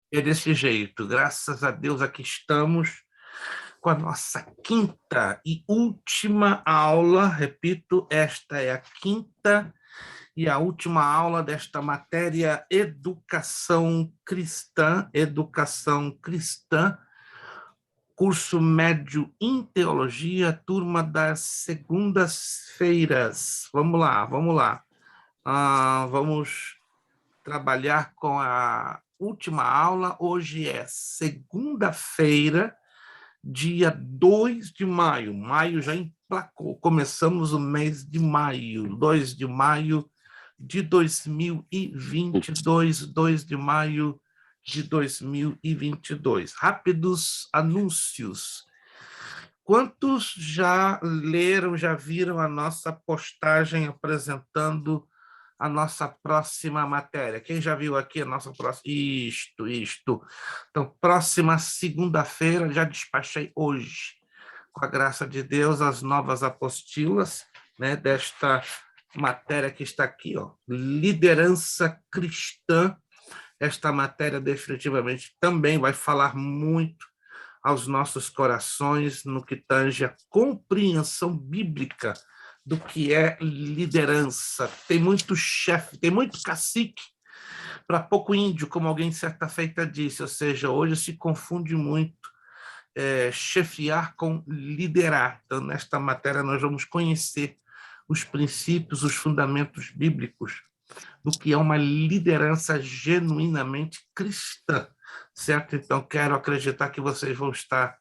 É desse jeito. Graças a Deus, aqui estamos com a nossa quinta e última aula. Repito, esta é a quinta e a última aula desta matéria Educação Cristã, curso médio em Teologia, turma das segundas-feiras. Vamos lá, vamos lá. Vamos trabalhar com a última aula. Hoje é segunda-feira, dia 2 de maio. Maio já emplacou. Começamos o mês de maio, 2 de maio de 2022, 2 de maio de 2022. Rápidos anúncios. Quantos já leram, já viram a nossa postagem apresentando a nossa próxima matéria? Quem já viu aqui a nossa próxima? Isto. Então, próxima segunda-feira, já despachei hoje, com a graça de Deus, as novas apostilas, né, desta matéria que está aqui, ó, liderança cristã. Esta matéria definitivamente também vai falar muito aos nossos corações no que tange a compreensão bíblica do que é liderança. Tem muito chefe, tem muito cacique para pouco índio, como alguém certa feita disse, ou seja, hoje se confunde muito chefiar com liderar. Então, nesta matéria, nós vamos conhecer os princípios, os fundamentos bíblicos do que é uma liderança genuinamente cristã, certo? Então, quero acreditar que vocês vão estar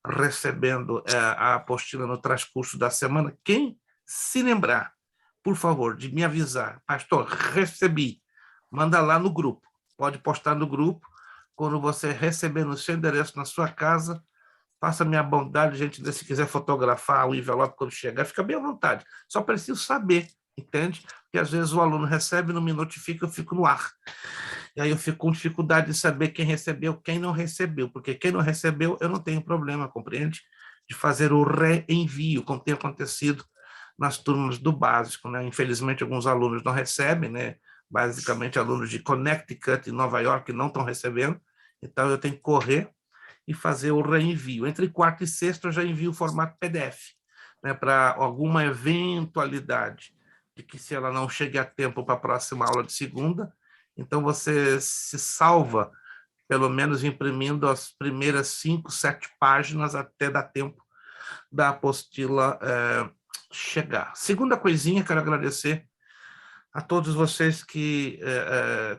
recebendo a apostila no transcurso da semana. Quem se lembrar, por favor, de me avisar, pastor, recebi, manda lá no grupo, pode postar no grupo, quando você receber no seu endereço na sua casa, faça minha bondade, gente, se quiser fotografar o envelope quando chegar, fica bem à vontade. Só preciso saber, entende? Porque às vezes o aluno recebe, não me notifica, eu fico no ar. E aí eu fico com dificuldade de saber quem recebeu, quem não recebeu, porque quem não recebeu, eu não tenho problema, compreende? De fazer o reenvio, como tem acontecido nas turmas do básico, né? Infelizmente, alguns alunos não recebem, né? Basicamente, alunos de Connecticut e Nova York não estão recebendo, então eu tenho que correr e fazer o reenvio. Entre quarta e sexta, eu já envio o formato PDF, né, para alguma eventualidade de que se ela não chegue a tempo para a próxima aula de segunda, então você se salva, pelo menos imprimindo as primeiras 5, 7 páginas até dar tempo da apostila chegar. Segunda coisinha, quero agradecer a todos vocês que,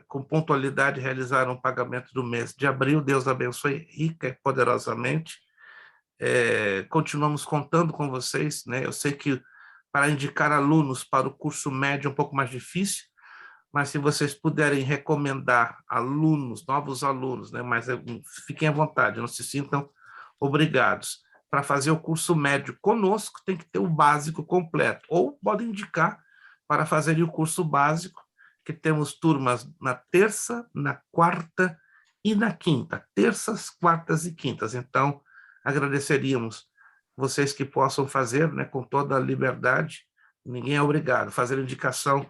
com pontualidade, realizaram o pagamento do mês de abril. Deus abençoe rica e poderosamente. Continuamos contando com vocês, né? Eu sei que para indicar alunos para o curso médio é um pouco mais difícil, mas se vocês puderem recomendar alunos, novos alunos, né? Mas fiquem à vontade, não se sintam obrigados. Para fazer o curso médio conosco, tem que ter o básico completo, ou podem indicar para fazerem o curso básico, que temos turmas na terça, na quarta e na quinta, terças, quartas e quintas. Então, agradeceríamos vocês que possam fazer, né, com toda a liberdade, ninguém é obrigado, fazer indicação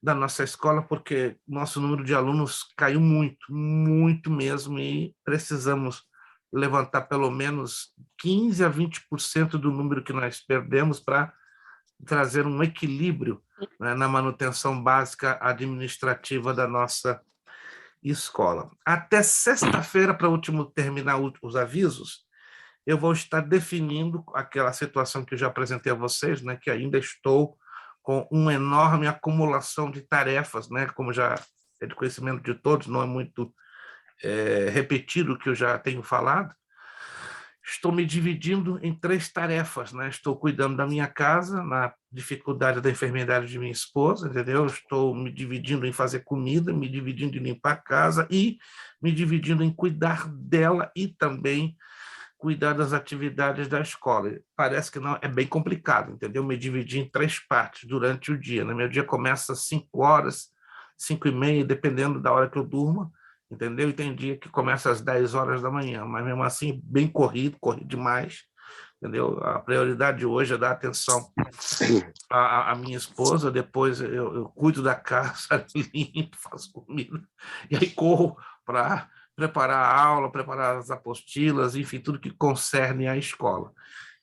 da nossa escola, porque nosso número de alunos caiu muito, muito mesmo, e precisamos levantar pelo menos 15 a 20% do número que nós perdemos para trazer um equilíbrio, né, na manutenção básica administrativa da nossa escola. Até sexta-feira, para terminar os avisos, eu vou estar definindo aquela situação que eu já apresentei a vocês, né, que ainda estou com uma enorme acumulação de tarefas, né, como já é de conhecimento de todos, não é muito repetido o que eu já tenho falado. Estou me dividindo em 3 tarefas, né? Estou cuidando da minha casa, na dificuldade da enfermidade de minha esposa, entendeu? Estou me dividindo em fazer comida, me dividindo em limpar a casa e me dividindo em cuidar dela e também cuidar das atividades da escola. Parece que não é bem complicado, entendeu? Me dividir em 3 partes durante o dia, né? Meu dia começa às 5 horas, 5 e meia, dependendo da hora que eu durmo, entendeu? E tem dia que começa às 10 horas da manhã, mas mesmo assim, bem corrido, corrido demais, entendeu? A prioridade hoje é dar atenção à minha esposa, depois eu cuido da casa, limpo, faço comida, e aí corro para preparar a aula, preparar as apostilas, enfim, tudo que concerne à escola.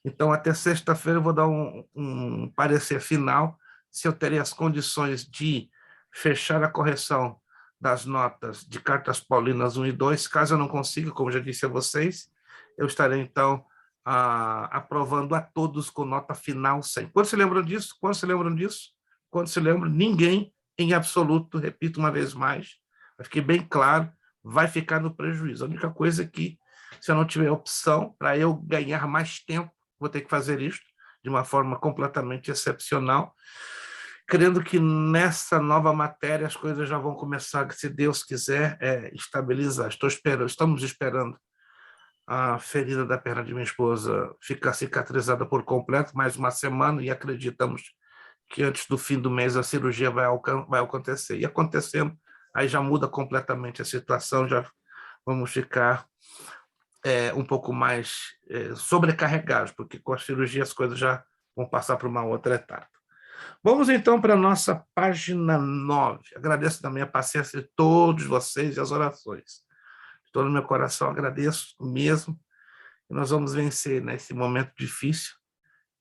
Então, até sexta-feira eu vou dar um parecer final, se eu terei as condições de fechar a correção das notas de cartas paulinas 1 e 2. Caso eu não consiga, como já disse a vocês, eu estarei, então, aprovando a todos com nota final 100. Quando se lembram disso? Quando se lembram disso? Quando se lembram, ninguém em absoluto, repito uma vez mais, fique bem claro, vai ficar no prejuízo. A única coisa é que, se eu não tiver opção, para eu ganhar mais tempo, vou ter que fazer isso de uma forma completamente excepcional, crendo que nessa nova matéria as coisas já vão começar, se Deus quiser, estabilizar. Estamos esperando a ferida da perna de minha esposa ficar cicatrizada por completo, mais uma semana, e acreditamos que antes do fim do mês a cirurgia vai acontecer. E acontecendo, aí já muda completamente a situação, já vamos ficar um pouco mais sobrecarregados, porque com a cirurgia as coisas já vão passar para uma outra etapa. Vamos então para a nossa página 9. Agradeço também a paciência de todos vocês e as orações. De todo o meu coração agradeço mesmo. E nós vamos vencer nesse momento difícil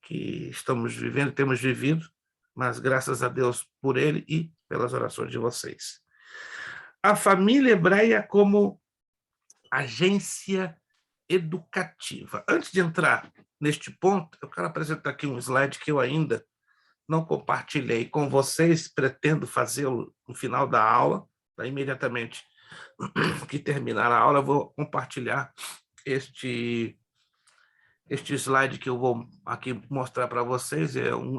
que estamos vivendo, temos vivido, mas graças a Deus por ele e pelas orações de vocês. A família hebreia como agência educativa. Antes de entrar neste ponto, eu quero apresentar aqui um slide que eu ainda não compartilhei com vocês, pretendo fazê-lo no final da aula, imediatamente que terminar a aula, eu vou compartilhar este slide que eu vou aqui mostrar para vocês,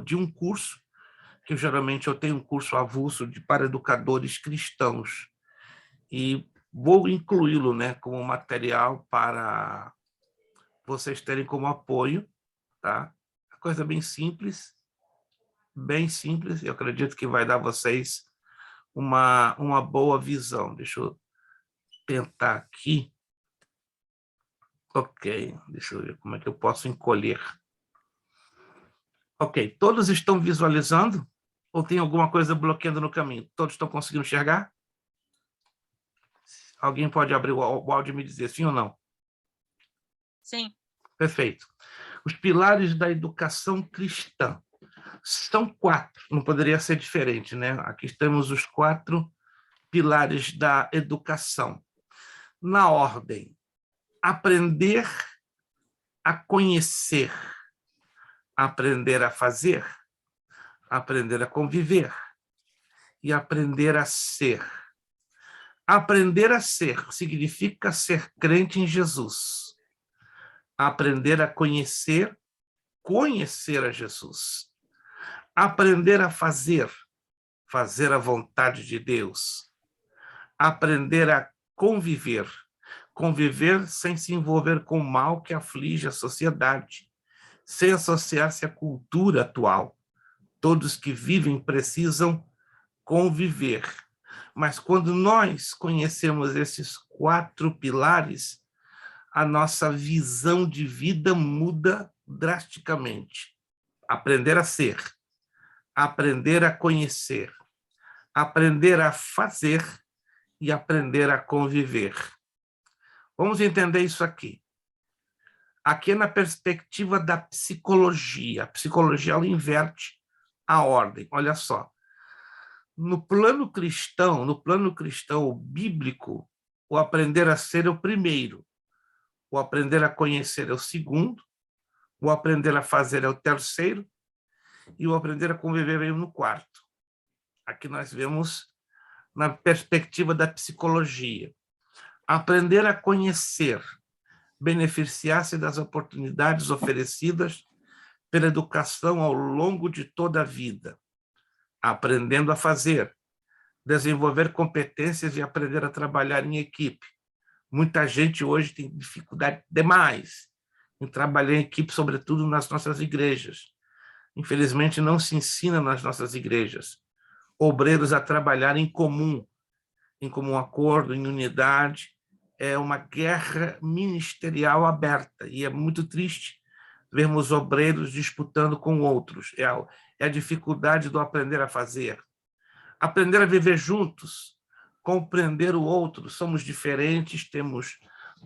de um curso, que geralmente eu tenho um curso avulso para educadores cristãos, e vou incluí-lo, né, como material para vocês terem como apoio, tá? Coisa bem simples, eu acredito que vai dar a vocês uma boa visão. Deixa eu tentar aqui. Ok, deixa eu ver como é que eu posso encolher. Ok, todos estão visualizando? Ou tem alguma coisa bloqueando no caminho? Todos estão conseguindo enxergar? Alguém pode abrir o áudio e me dizer sim ou não? Sim. Perfeito. Os pilares da educação cristã. São 4, não poderia ser diferente, né? Aqui temos os 4 pilares da educação. Na ordem: aprender a conhecer, aprender a fazer, aprender a conviver e aprender a ser. Aprender a ser significa ser crente em Jesus. Aprender a conhecer, conhecer a Jesus. Aprender a fazer, fazer a vontade de Deus. Aprender a conviver, conviver sem se envolver com o mal que aflige a sociedade, sem associar-se à cultura atual. Todos que vivem precisam conviver. Mas quando nós conhecemos esses 4 pilares, a nossa visão de vida muda drasticamente. Aprender a ser, aprender a conhecer, aprender a fazer e aprender a conviver. Vamos entender isso aqui. Aqui é na perspectiva da psicologia. A psicologia ela inverte a ordem. Olha só. No plano cristão bíblico, o aprender a ser é o primeiro, o aprender a conhecer é o segundo, o aprender a fazer é o terceiro e o aprender a conviver é no quarto. Aqui nós vemos na perspectiva da psicologia. Aprender a conhecer, beneficiar-se das oportunidades oferecidas pela educação ao longo de toda a vida. Aprendendo a fazer, desenvolver competências e aprender a trabalhar em equipe. Muita gente hoje tem dificuldade demais em trabalhar em equipe, sobretudo nas nossas igrejas. Infelizmente, não se ensina nas nossas igrejas obreiros a trabalhar em comum acordo, em unidade. É uma guerra ministerial aberta, e é muito triste vermos obreiros disputando com outros. É a dificuldade do aprender a fazer. Aprender a viver juntos, compreender o outro. Somos diferentes, temos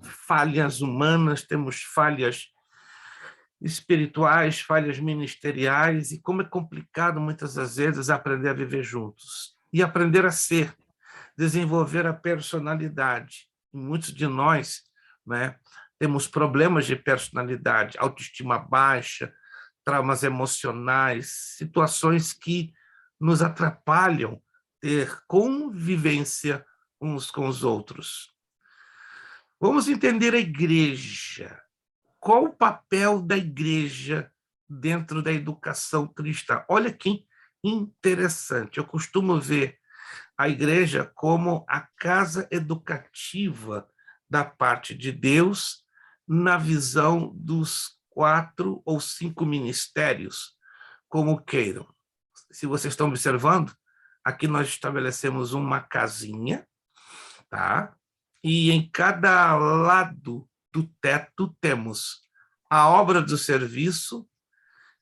falhas humanas, temos falhas espirituais, falhas ministeriais, e como é complicado muitas das vezes aprender a viver juntos e aprender a ser, desenvolver a personalidade. E muitos de nós, né, temos problemas de personalidade, autoestima baixa, traumas emocionais, situações que nos atrapalham ter convivência uns com os outros. Vamos entender a igreja. Qual o papel da igreja dentro da educação cristã? Olha que interessante. Eu costumo ver a igreja como a casa educativa da parte de Deus, na visão dos 4 ou 5 ministérios, como queiram. Se vocês estão observando, aqui nós estabelecemos uma casinha, tá? E em cada lado do teto temos a obra do serviço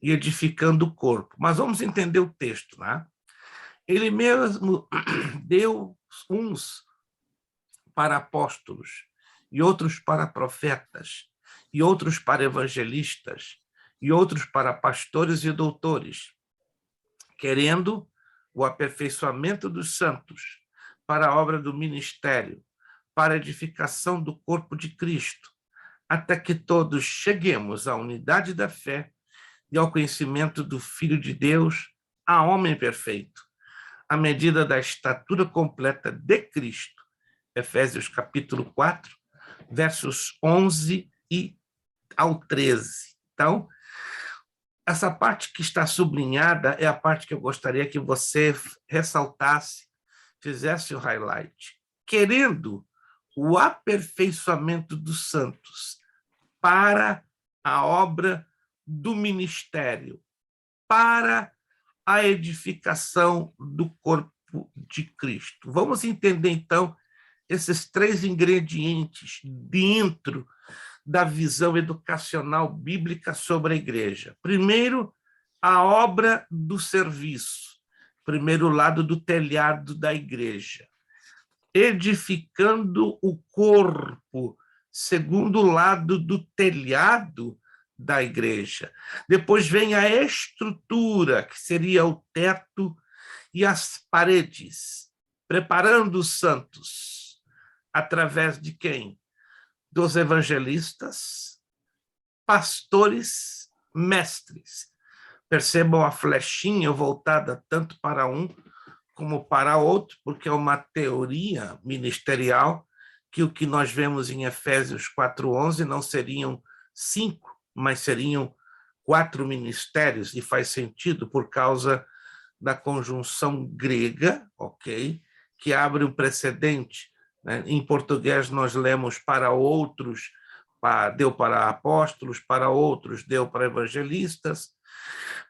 e edificando o corpo. Mas vamos entender o texto, né? Ele mesmo deu uns para apóstolos, e outros para profetas, e outros para evangelistas, e outros para pastores e doutores, querendo o aperfeiçoamento dos santos, para a obra do ministério, para a edificação do corpo de Cristo, até que todos cheguemos à unidade da fé e ao conhecimento do Filho de Deus, a homem perfeito, à medida da estatura completa de Cristo. Efésios capítulo 4, versos 11 ao 13. Então, essa parte que está sublinhada é a parte que eu gostaria que você ressaltasse, fizesse o highlight. Querendo o aperfeiçoamento dos santos para a obra do ministério, para a edificação do corpo de Cristo. Vamos entender, então, esses 3 ingredientes dentro da visão educacional bíblica sobre a igreja. Primeiro, a obra do serviço, primeiro lado do telhado da igreja. Edificando o corpo, segundo lado do telhado da igreja. Depois vem a estrutura, que seria o teto e as paredes, preparando os santos, através de quem? Dos evangelistas, pastores, mestres. Percebam a flechinha voltada tanto para um como para outro, porque é uma teoria ministerial que o que nós vemos em Efésios 4:11 não seriam 5, mas seriam 4 ministérios, e faz sentido por causa da conjunção grega, ok? Que abre um precedente. Né? Em português nós lemos para outros, deu para apóstolos, para outros deu para evangelistas,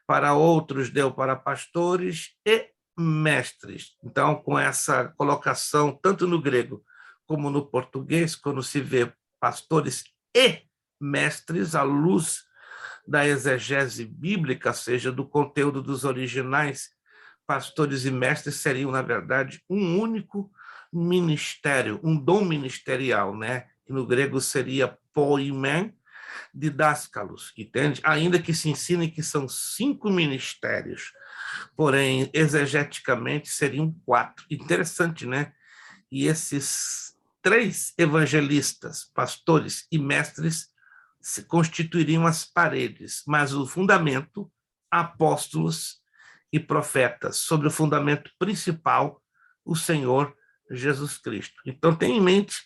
para outros deu para pastores e mestres. Então, com essa colocação, tanto no grego como no português, quando se vê pastores e mestres, à luz da exegese bíblica, seja do conteúdo dos originais, pastores e mestres seriam, na verdade, um único ministério, um dom ministerial, né? Que no grego seria poimen, didáscalos, entende? Ainda que se ensine que são 5 ministérios, porém, exegeticamente, seriam 4. Interessante, né? E esses 3 evangelistas, pastores e mestres se constituiriam as paredes, mas o fundamento, apóstolos e profetas, sobre o fundamento principal, o Senhor Jesus Cristo. Então, tenha em mente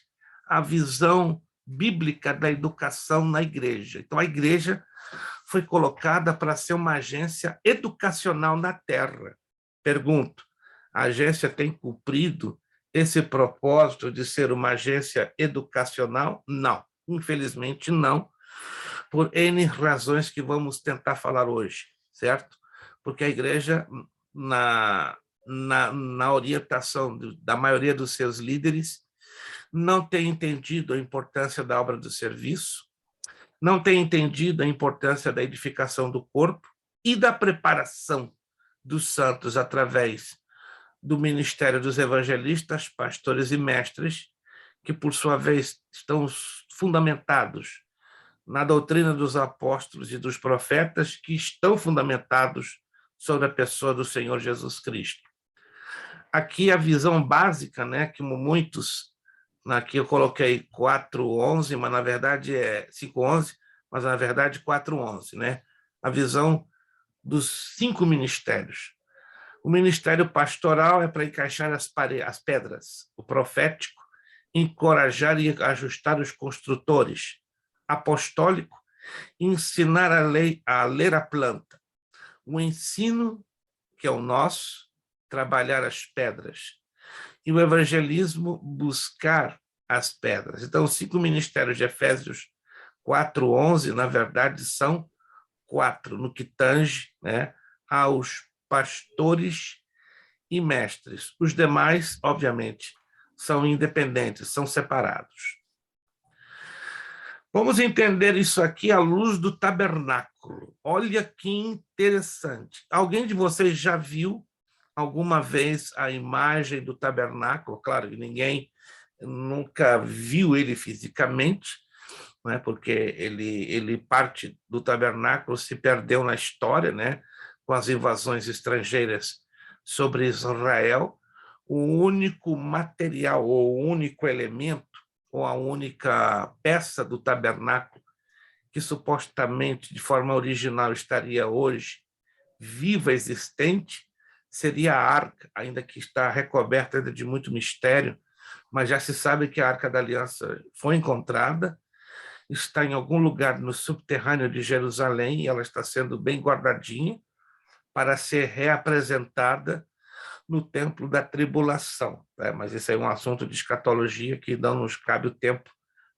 a visão bíblica da educação na igreja. Então, a igreja foi colocada para ser uma agência educacional na terra. Pergunto, a agência tem cumprido esse propósito de ser uma agência educacional? Não, infelizmente não, por N razões que vamos tentar falar hoje, certo? Porque a igreja, na orientação da maioria dos seus líderes, não tem entendido a importância da obra do serviço, não tem entendido a importância da edificação do corpo e da preparação dos santos através do ministério dos evangelistas, pastores e mestres, que, por sua vez, estão fundamentados na doutrina dos apóstolos e dos profetas, que estão fundamentados sobre a pessoa do Senhor Jesus Cristo. Aqui a visão básica, né, que muitos, aqui eu coloquei 4:11, mas na verdade é 5:11, mas na verdade 4:11, né? A visão dos 5 ministérios. O ministério pastoral é para encaixar as pedras, o profético, encorajar e ajustar os construtores, apostólico, ensinar a ler a planta, o ensino, que é o nosso, trabalhar as pedras, e o evangelismo, buscar as pedras. Então, os 5 ministérios de Efésios 4:11, na verdade, são 4, no que tange, né, aos pastores e mestres. Os demais, obviamente, são independentes, são separados. Vamos entender isso aqui à luz do tabernáculo. Olha que interessante. Alguém de vocês já viu alguma vez a imagem do tabernáculo? Claro que ninguém nunca viu ele fisicamente, né? Porque ele parte do tabernáculo, se perdeu na história, né? Com as invasões estrangeiras sobre Israel. O único material ou o único elemento ou a única peça do tabernáculo que supostamente de forma original estaria hoje viva, existente, seria a arca, ainda que está recoberta ainda de muito mistério, mas já se sabe que a Arca da Aliança foi encontrada, está em algum lugar no subterrâneo de Jerusalém, e ela está sendo bem guardadinha para ser reapresentada no templo da tribulação, né? Mas esse é um assunto de escatologia que não nos cabe o tempo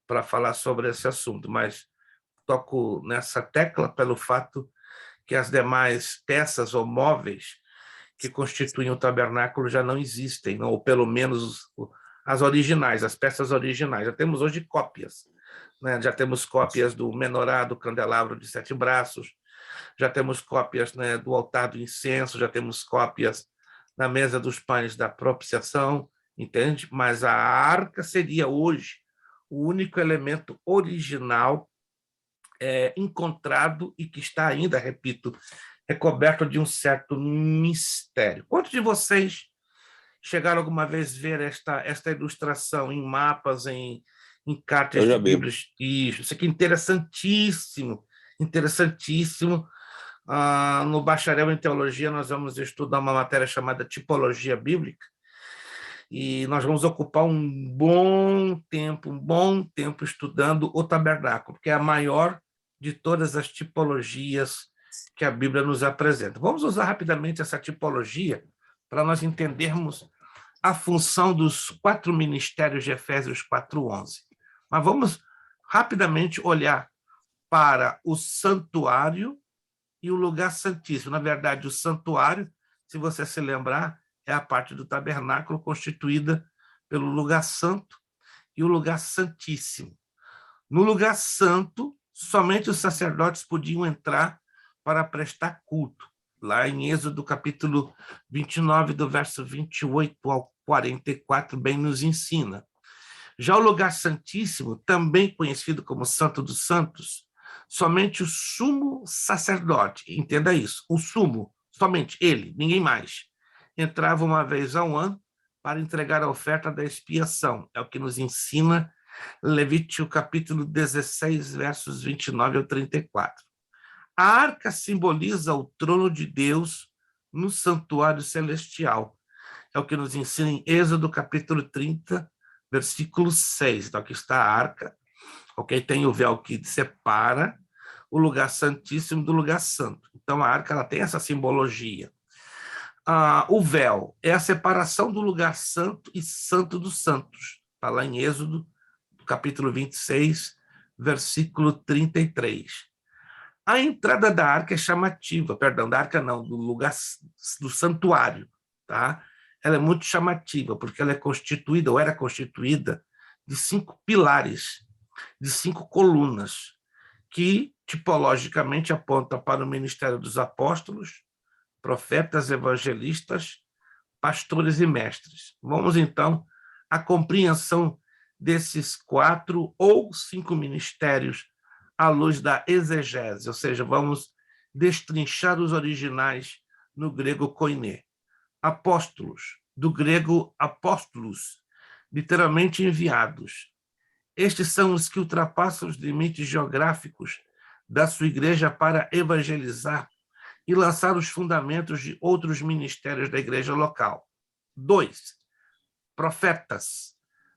para falar sobre esse assunto, mas toco nessa tecla pelo fato que as demais peças ou móveis que constituem o tabernáculo já não existem, ou pelo menos as originais, as peças originais. Já temos hoje cópias, né? Já temos cópias do menorá, do candelabro de 7 braços, já temos cópias, né, do altar do incenso, já temos cópias na mesa dos pães da propiciação, entende? Mas a arca seria hoje o único elemento original encontrado e que está ainda, repito, recoberto de um certo mistério. Quantos de vocês chegaram alguma vez a ver esta ilustração em mapas, em cartas Eu de já vi. Bíblias? Isso aqui é interessantíssimo, interessantíssimo. No bacharel em teologia, nós vamos estudar uma matéria chamada tipologia bíblica, e nós vamos ocupar um bom tempo estudando o tabernáculo, porque é a maior de todas as tipologias que a Bíblia nos apresenta. Vamos usar rapidamente essa tipologia para nós entendermos a função dos 4 ministérios de Efésios 4:11. Mas vamos rapidamente olhar para o santuário e o lugar santíssimo. Na verdade, o santuário, se você se lembrar, é a parte do tabernáculo constituída pelo lugar santo e o lugar santíssimo. No lugar santo, somente os sacerdotes podiam entrar para prestar culto. Lá em Êxodo, capítulo 29, do verso 28 ao 44, bem nos ensina. Já o lugar santíssimo, também conhecido como Santo dos Santos, somente o sumo sacerdote, entenda isso, o sumo, somente ele, ninguém mais, entrava uma vez ao ano para entregar a oferta da expiação. É o que nos ensina Levítico capítulo 16, versos 29 ao 34. A arca simboliza o trono de Deus no santuário celestial. É o que nos ensina em Êxodo capítulo 30, versículo 6. Então, aqui está a arca, ok? Tem o véu que separa o lugar santíssimo do lugar santo. Então, a arca ela tem essa simbologia. O véu é a separação do lugar santo e santo dos santos. Está lá em Êxodo, capítulo 26, versículo 33. A entrada da arca é chamativa, perdão, da arca não, do lugar do santuário, tá? Ela é muito chamativa, porque ela é constituída, ou era constituída, de 5 pilares, de 5 colunas, que tipologicamente apontam para o ministério dos apóstolos, profetas, evangelistas, pastores e mestres. Vamos, então, à compreensão desses 4 ou 5 ministérios à luz da exegese, ou seja, vamos destrinchar os originais no grego koiné. Apóstolos, do grego apóstolos, literalmente enviados. Estes são os que ultrapassam os limites geográficos da sua igreja para evangelizar e lançar os fundamentos de outros ministérios da igreja local. 2. Profetas,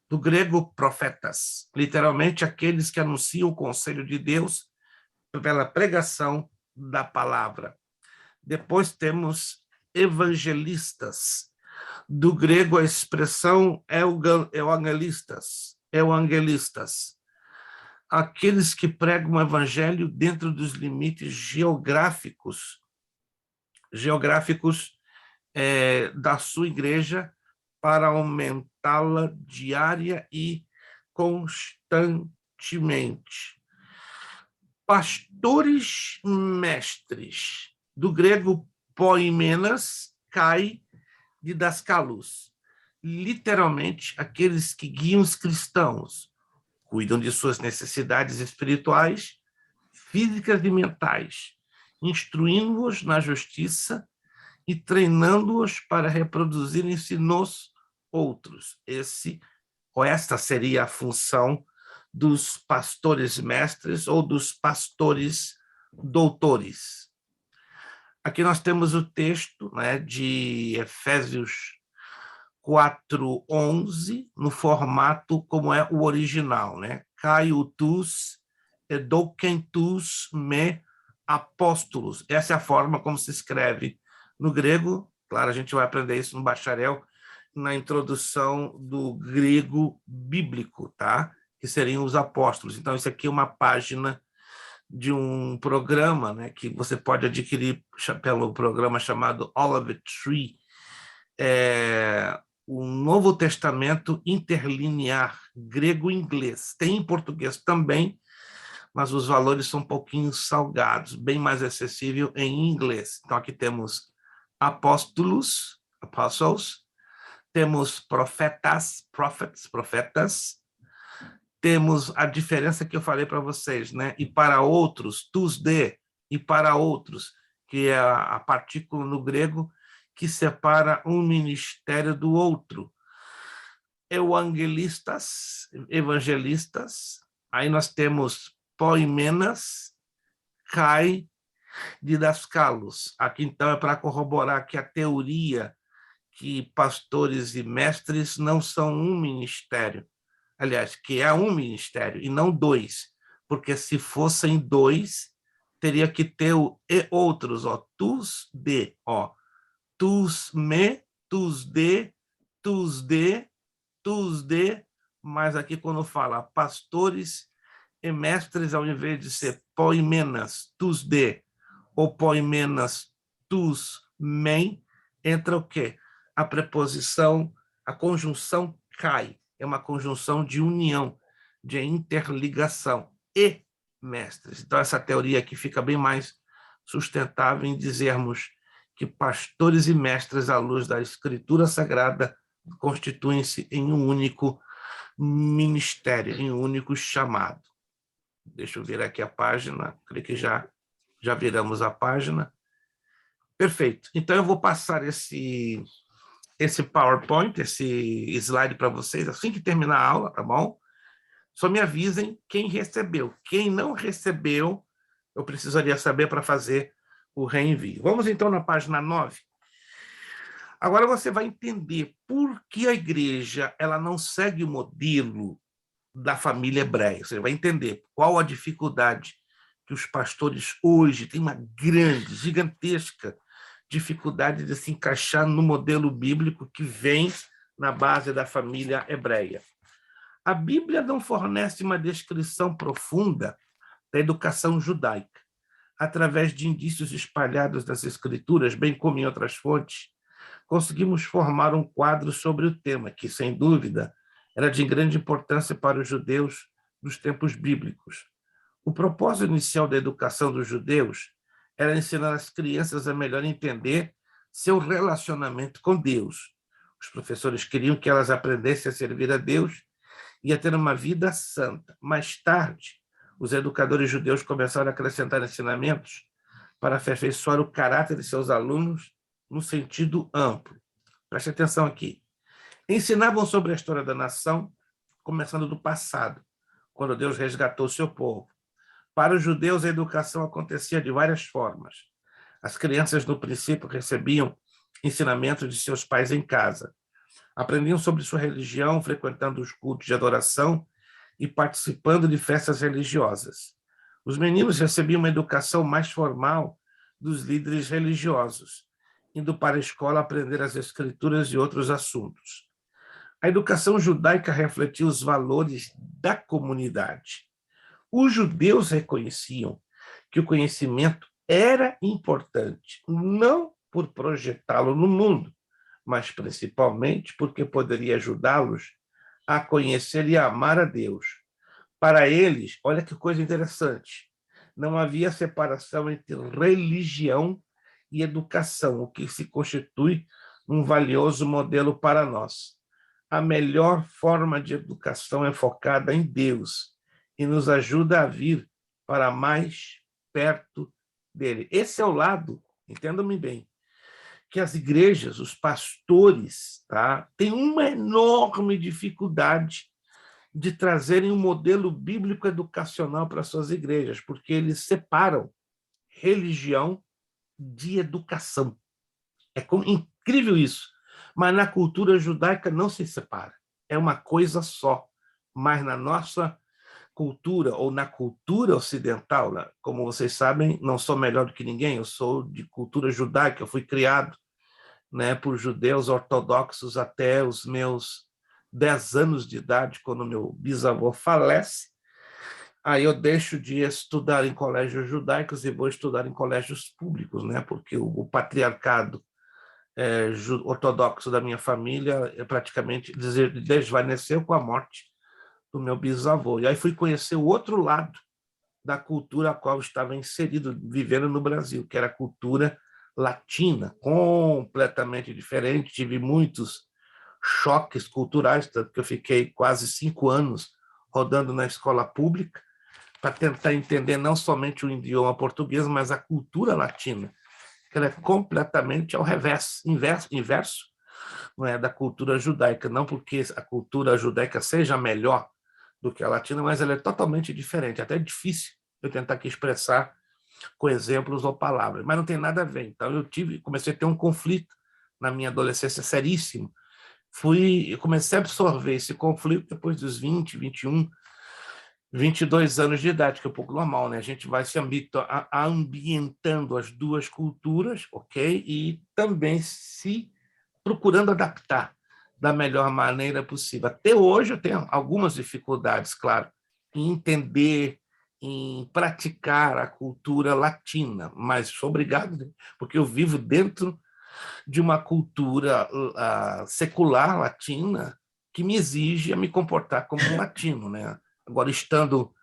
do grego profetas, literalmente aqueles que anunciam o conselho de Deus pela pregação da palavra. Depois temos evangelistas, do grego a expressão evangelistas, aqueles que pregam o evangelho dentro dos limites geográficos da sua igreja para aumentá-la diária e constantemente. Pastores mestres, do grego poimenas, cai didaskalos, literalmente aqueles que guiam os cristãos, cuidam de suas necessidades espirituais, físicas e mentais, instruindo-os na justiça e treinando-os para reproduzirem-se nos outros. Esta seria a função dos pastores mestres ou dos pastores doutores. Aqui nós temos o texto, né, de Efésios 4:11, no formato como é o original, né? Kai tus edoukentus me apóstolos. Essa é a forma como se escreve no grego. Claro, a gente vai aprender isso no bacharel, na introdução do grego bíblico, tá? Que seriam os apóstolos. Então, isso aqui é uma página de um programa, né, que você pode adquirir pelo programa chamado Olive Tree, o Novo Testamento interlinear grego-inglês. Tem em português também, mas os valores são um pouquinho salgados, bem mais acessível em inglês. Então, aqui temos apóstolos, apostles, temos profetas, profetas, temos a diferença que eu falei para vocês, né? E para outros, tus de, e para outros, que é a partícula no grego que separa um ministério do outro. Evangelistas, aí nós temos poimenas, kai, didaskalos. Aqui, então, é para corroborar que a teoria que pastores e mestres não são um ministério. Aliás, que é um ministério e não 2, porque se fossem 2, teria que ter o e outros, ó, tus de, ó, tus me, tus de, mas aqui quando fala pastores e mestres, ao invés de ser poimenas, tus de, ou poimenas, tus men, entra o quê? A preposição, a conjunção kai, é uma conjunção de união, de interligação, e mestres. Então, essa teoria aqui fica bem mais sustentável em dizermos que pastores e mestres, à luz da Escritura Sagrada, constituem-se em um único ministério, em um único chamado. Deixa eu virar aqui a página, creio que já viramos a página. Perfeito. Então, eu vou passar esse PowerPoint, esse slide para vocês, assim que terminar a aula, tá bom? Só me avisem quem recebeu. Quem não recebeu, eu precisaria saber para fazer o reenvio. Vamos, então, na página 9. Agora você vai entender por que a igreja ela não segue o modelo da família hebreia. Você vai entender qual a dificuldade que os pastores hoje têm, uma grande, gigantesca dificuldade de se encaixar no modelo bíblico que vem na base da família hebreia. A Bíblia não fornece uma descrição profunda da educação judaica. Através de indícios espalhados das Escrituras, bem como em outras fontes, conseguimos formar um quadro sobre o tema, que, sem dúvida, era de grande importância para os judeus dos tempos bíblicos. O propósito inicial da educação dos judeus era ensinar as crianças a melhor entender seu relacionamento com Deus, Os professores queriam que elas aprendessem a servir a Deus e a ter uma vida santa. Mais tarde, os educadores judeus começaram a acrescentar ensinamentos para aperfeiçoar o caráter de seus alunos no sentido amplo. Preste atenção aqui. Ensinavam sobre a história da nação, começando do passado, quando Deus resgatou o seu povo. Para os judeus, a educação acontecia de várias formas. As crianças, no princípio, recebiam ensinamentos de seus pais em casa. Aprendiam sobre sua religião, frequentando os cultos de adoração e participando de festas religiosas. Os meninos recebiam uma educação mais formal dos líderes religiosos, indo para a escola aprender as escrituras e outros assuntos. A educação judaica refletia os valores da comunidade. Os judeus reconheciam que o conhecimento era importante, não por projetá-lo no mundo, mas principalmente porque poderia ajudá-los a conhecer e amar a Deus. Para eles, olha que coisa interessante, não havia separação entre religião e educação, o que se constitui um valioso modelo para nós. A melhor forma de educação é focada em Deus e nos ajuda a vir para mais perto dele. Esse é o lado, entendam-me bem, que as igrejas, os pastores, têm uma enorme dificuldade de trazerem um modelo bíblico educacional para suas igrejas, porque eles separam religião de educação. É incrível isso. Mas na cultura judaica não se separa. É uma coisa só. Mas na nossa cultura, ou na cultura ocidental, como vocês sabem, não sou melhor do que ninguém, eu sou de cultura judaica, eu fui criado por judeus ortodoxos até os meus 10 anos de idade, quando meu bisavô falece. Aí eu deixo de estudar em colégios judaicos e vou estudar em colégios públicos, porque o patriarcado ortodoxo da minha família praticamente desvaneceu com a morte do meu bisavô. E aí fui conhecer o outro lado da cultura a qual eu estava inserido, vivendo no Brasil, que era a cultura latina, completamente diferente. Tive muitos choques culturais, tanto que eu fiquei quase 5 anos rodando na escola pública para tentar entender não somente o idioma português, mas a cultura latina, que ela é completamente ao revés, inverso da cultura judaica. Não porque a cultura judaica seja melhor do que a latina, mas ela é totalmente diferente. Até é difícil eu tentar aqui expressar com exemplos ou palavras, mas não tem nada a ver. Então eu comecei a ter um conflito na minha adolescência seríssimo. Eu comecei a absorver esse conflito depois dos 20, 21, 22 anos de idade, que é um pouco normal, A gente vai se ambientando as duas culturas, ok? E também se procurando adaptar da melhor maneira possível. Até hoje eu tenho algumas dificuldades, claro, em entender, em praticar a cultura latina, mas sou obrigado, porque eu vivo dentro de uma cultura secular latina que me exige a me comportar como um latino, Agora, estando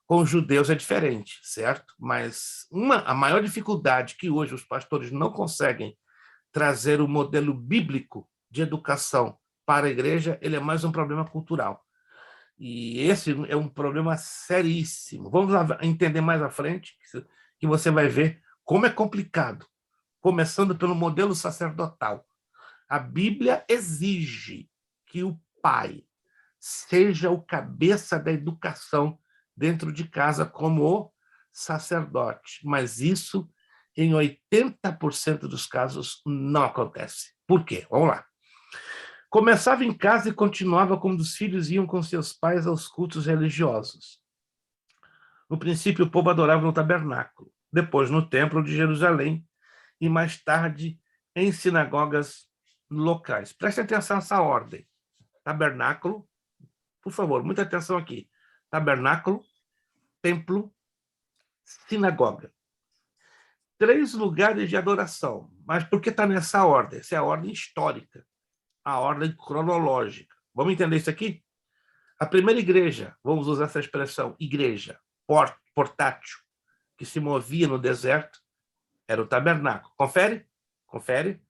com os judeus é diferente, certo? Mas a maior dificuldade que hoje os pastores não conseguem trazer o modelo bíblico de educação para a igreja, ele é mais um problema cultural. E esse é um problema seríssimo. Vamos lá entender mais à frente, que você vai ver como é complicado. Começando pelo modelo sacerdotal. A Bíblia exige que o pai seja o cabeça da educação dentro de casa como o sacerdote. Mas isso, em 80% dos casos, não acontece. Por quê? Vamos lá. Começava em casa e continuava quando os filhos iam com seus pais aos cultos religiosos. No princípio, o povo adorava no tabernáculo, depois no templo de Jerusalém e mais tarde em sinagogas locais. Preste atenção nessa ordem. Tabernáculo, por favor, muita atenção aqui. Tabernáculo, templo, sinagoga. 3 lugares de adoração. Mas por que está nessa ordem? Essa é a ordem histórica, a ordem cronológica. Vamos entender isso aqui? A primeira igreja, vamos usar essa expressão, igreja, portátil, que se movia no deserto, era o tabernáculo. Confere? Confere.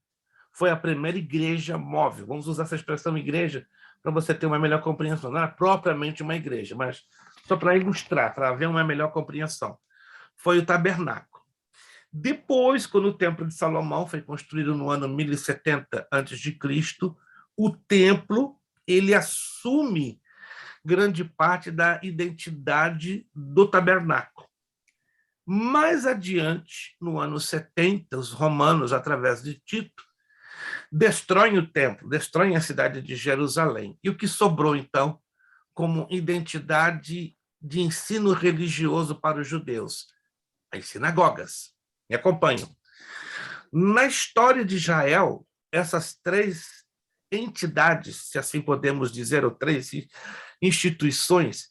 foi a primeira igreja móvel. Vamos usar essa expressão igreja para você ter uma melhor compreensão. Não era propriamente uma igreja, mas só para ilustrar, para haver uma melhor compreensão. Foi o tabernáculo. Depois, quando o Templo de Salomão foi construído no ano 1070 a.C., o templo ele assume grande parte da identidade do tabernáculo. Mais adiante, no ano 70, os romanos, através de Tito, destroem o templo, destroem a cidade de Jerusalém. E o que sobrou, então, como identidade de ensino religioso para os judeus? As sinagogas. Me acompanham. Na história de Israel, essas três entidades, se assim podemos dizer, ou três instituições,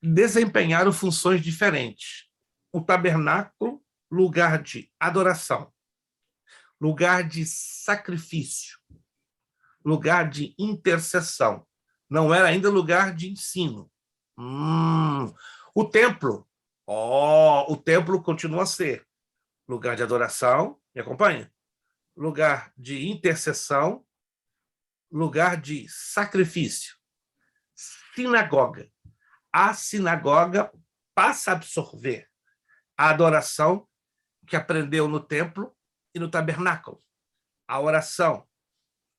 desempenharam funções diferentes. O tabernáculo, lugar de adoração, lugar de sacrifício, lugar de intercessão. Não era ainda lugar de ensino. O templo, o templo continua a ser lugar de adoração, me acompanha? Lugar de intercessão, lugar de sacrifício. Sinagoga. A sinagoga passa a absorver a adoração que aprendeu no templo e no tabernáculo, a oração,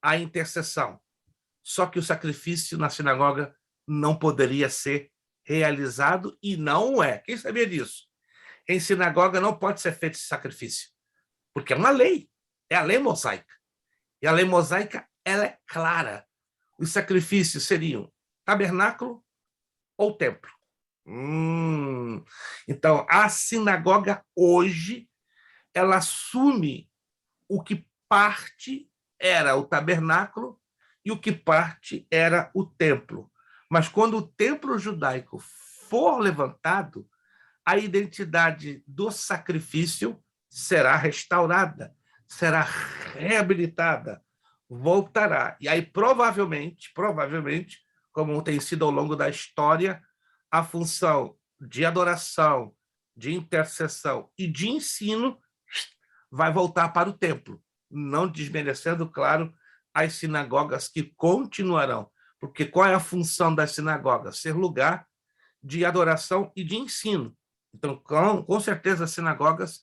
a intercessão. Só que o sacrifício na sinagoga não poderia ser realizado e não é. Quem sabia disso? Em sinagoga não pode ser feito esse sacrifício, porque é uma lei, é a lei mosaica. E a lei mosaica, ela é clara. Os sacrifícios seriam tabernáculo ou templo. Então, a sinagoga hoje, ela assume o que parte era o tabernáculo e o que parte era o templo. Mas quando o templo judaico for levantado, a identidade do sacrifício será restaurada, será reabilitada, voltará. E aí, provavelmente, como tem sido ao longo da história, a função de adoração, de intercessão e de ensino vai voltar para o templo, não desmerecendo, claro, as sinagogas que continuarão. Porque qual é a função das sinagogas? Ser lugar de adoração e de ensino. Então, com certeza, as sinagogas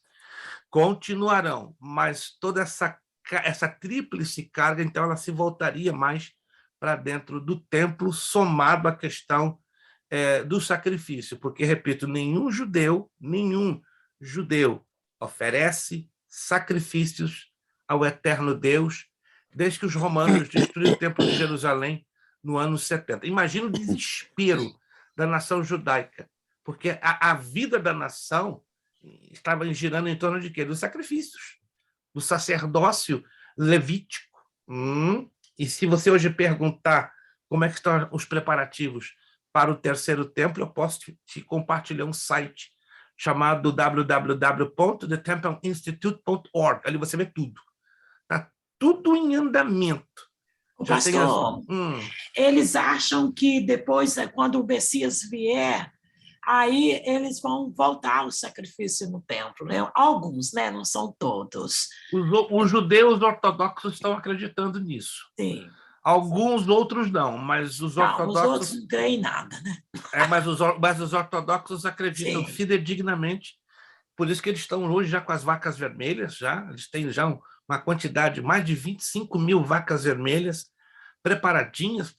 continuarão, mas toda essa tríplice carga, então, ela se voltaria mais para dentro do templo, somado à questão do sacrifício, porque, repito, nenhum judeu oferece sacrifícios ao eterno Deus desde que os romanos destruíram o templo de Jerusalém no ano 70. Imagina o desespero da nação judaica, porque a vida da nação estava girando em torno de quê? Dos sacrifícios, do sacerdócio levítico. E se você hoje perguntar como é que estão os preparativos para o terceiro templo, eu posso te compartilhar um site chamado www.thetemplinstitute.org. Ali você vê tudo. Está tudo em andamento. O pastor, eles acham que depois, quando o Messias vier, aí eles vão voltar ao sacrifício no templo, né? Alguns, né? Não são todos. Os judeus ortodoxos estão acreditando nisso. Sim. Alguns outros não, mas os ortodoxos... Os outros não creem em nada, né? Mas os ortodoxos acreditam fidedignamente, por isso que eles estão hoje já com as vacas vermelhas, eles têm já uma quantidade, mais de 25 mil vacas vermelhas, preparadinhas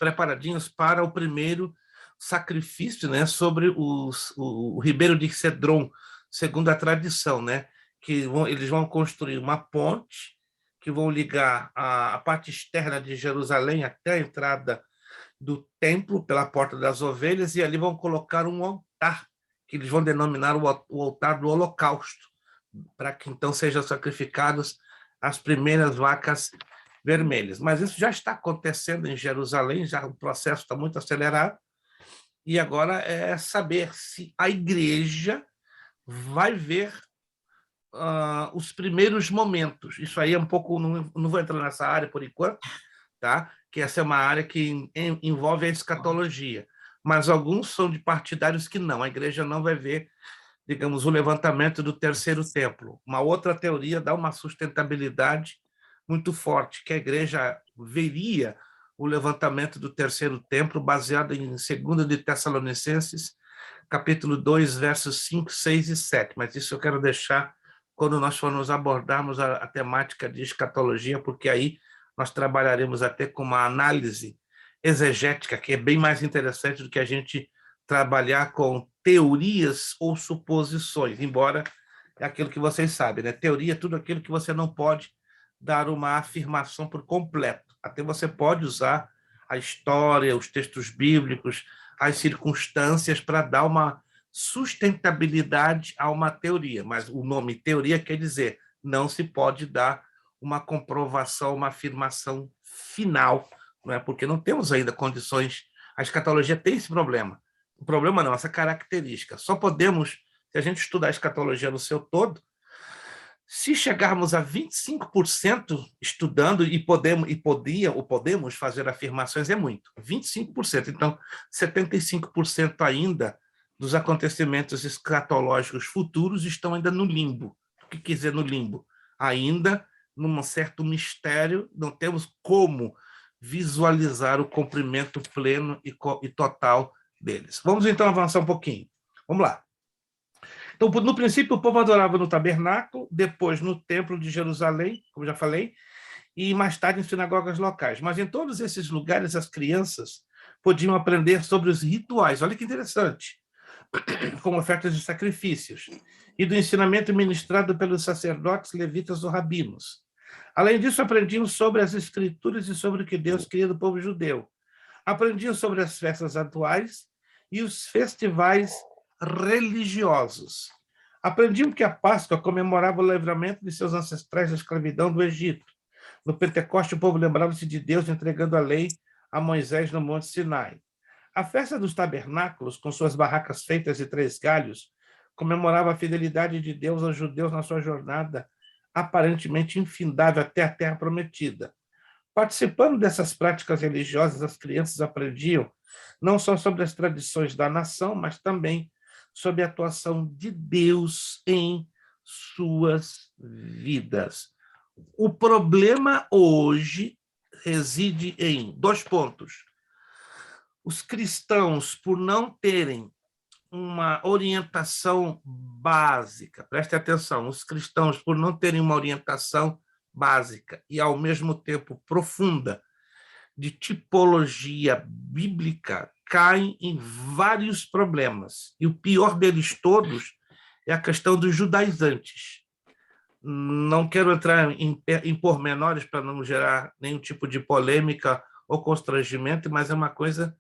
para o primeiro sacrifício, né, sobre o ribeiro de Cedron, segundo a tradição, né, que eles vão construir uma ponte que vão ligar a parte externa de Jerusalém até a entrada do templo, pela Porta das Ovelhas, e ali vão colocar um altar, que eles vão denominar o altar do Holocausto, para que então sejam sacrificadas as primeiras vacas vermelhas. Mas isso já está acontecendo em Jerusalém, já o processo está muito acelerado, e agora é saber se a igreja vai ver os primeiros momentos. Isso aí é um pouco, não vou entrar nessa área por enquanto, tá? Que essa é uma área que envolve a escatologia, mas alguns são de partidários que não, a igreja não vai ver, digamos, o levantamento do terceiro templo. Uma outra teoria dá uma sustentabilidade muito forte, que a igreja veria o levantamento do terceiro templo, baseado em 2 de Tessalonicenses, capítulo 2, versos 5, 6 e 7. Mas isso eu quero deixar quando nós formos abordarmos a temática de escatologia, porque aí nós trabalharemos até com uma análise exegética, que é bem mais interessante do que a gente trabalhar com teorias ou suposições, embora é aquilo que vocês sabem, né? Teoria é tudo aquilo que você não pode dar uma afirmação por completo. Até você pode usar a história, os textos bíblicos, as circunstâncias para dar uma sustentabilidade a uma teoria, mas o nome teoria quer dizer não se pode dar uma comprovação, uma afirmação final, não é? Porque não temos ainda condições. A escatologia tem esse problema. O problema não, essa característica. Só podemos, se a gente estudar a escatologia no seu todo, se chegarmos a 25% estudando e podemos fazer afirmações, é muito. 25%. Então, 75% ainda dos acontecimentos escatológicos futuros estão ainda no limbo. O que quer dizer no limbo? Ainda num certo mistério, não temos como visualizar o cumprimento pleno e total deles. Vamos então avançar um pouquinho. Vamos lá. Então, no princípio, o povo adorava no tabernáculo, depois no templo de Jerusalém, como já falei, e mais tarde em sinagogas locais. Mas em todos esses lugares, as crianças podiam aprender sobre os rituais. Olha que interessante. Como ofertas de sacrifícios. E do ensinamento ministrado pelos sacerdotes, levitas ou rabinos. Além disso, aprendiam sobre as escrituras e sobre o que Deus queria do povo judeu. Aprendiam sobre as festas atuais e os festivais religiosos. Aprendiam que a Páscoa comemorava o livramento de seus ancestrais da escravidão do Egito. No Pentecoste, o povo lembrava-se de Deus entregando a lei a Moisés no Monte Sinai. A festa dos tabernáculos, com suas barracas feitas de 3 galhos, comemorava a fidelidade de Deus aos judeus na sua jornada aparentemente infindável até a Terra Prometida. Participando dessas práticas religiosas, as crianças aprendiam não só sobre as tradições da nação, mas também sobre a atuação de Deus em suas vidas. O problema hoje reside em 2 pontos. Os cristãos, por não terem uma orientação básica, preste atenção, os cristãos, por não terem uma orientação básica e, ao mesmo tempo, profunda, de tipologia bíblica, caem em vários problemas. E o pior deles todos é a questão dos judaizantes. Não quero entrar em pormenores para não gerar nenhum tipo de polêmica ou constrangimento, mas é uma coisa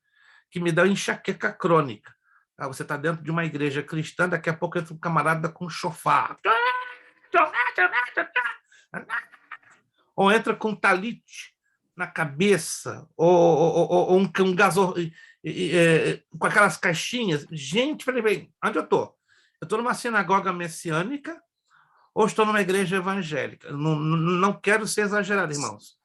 que me dá enxaqueca crônica. Você está dentro de uma igreja cristã, daqui a pouco entra um camarada com um chofar. Ou entra com um talite na cabeça, ou um com aquelas caixinhas. Gente, peraí, onde eu estou? Eu estou numa sinagoga messiânica ou estou numa igreja evangélica? Não quero ser exagerado, irmãos.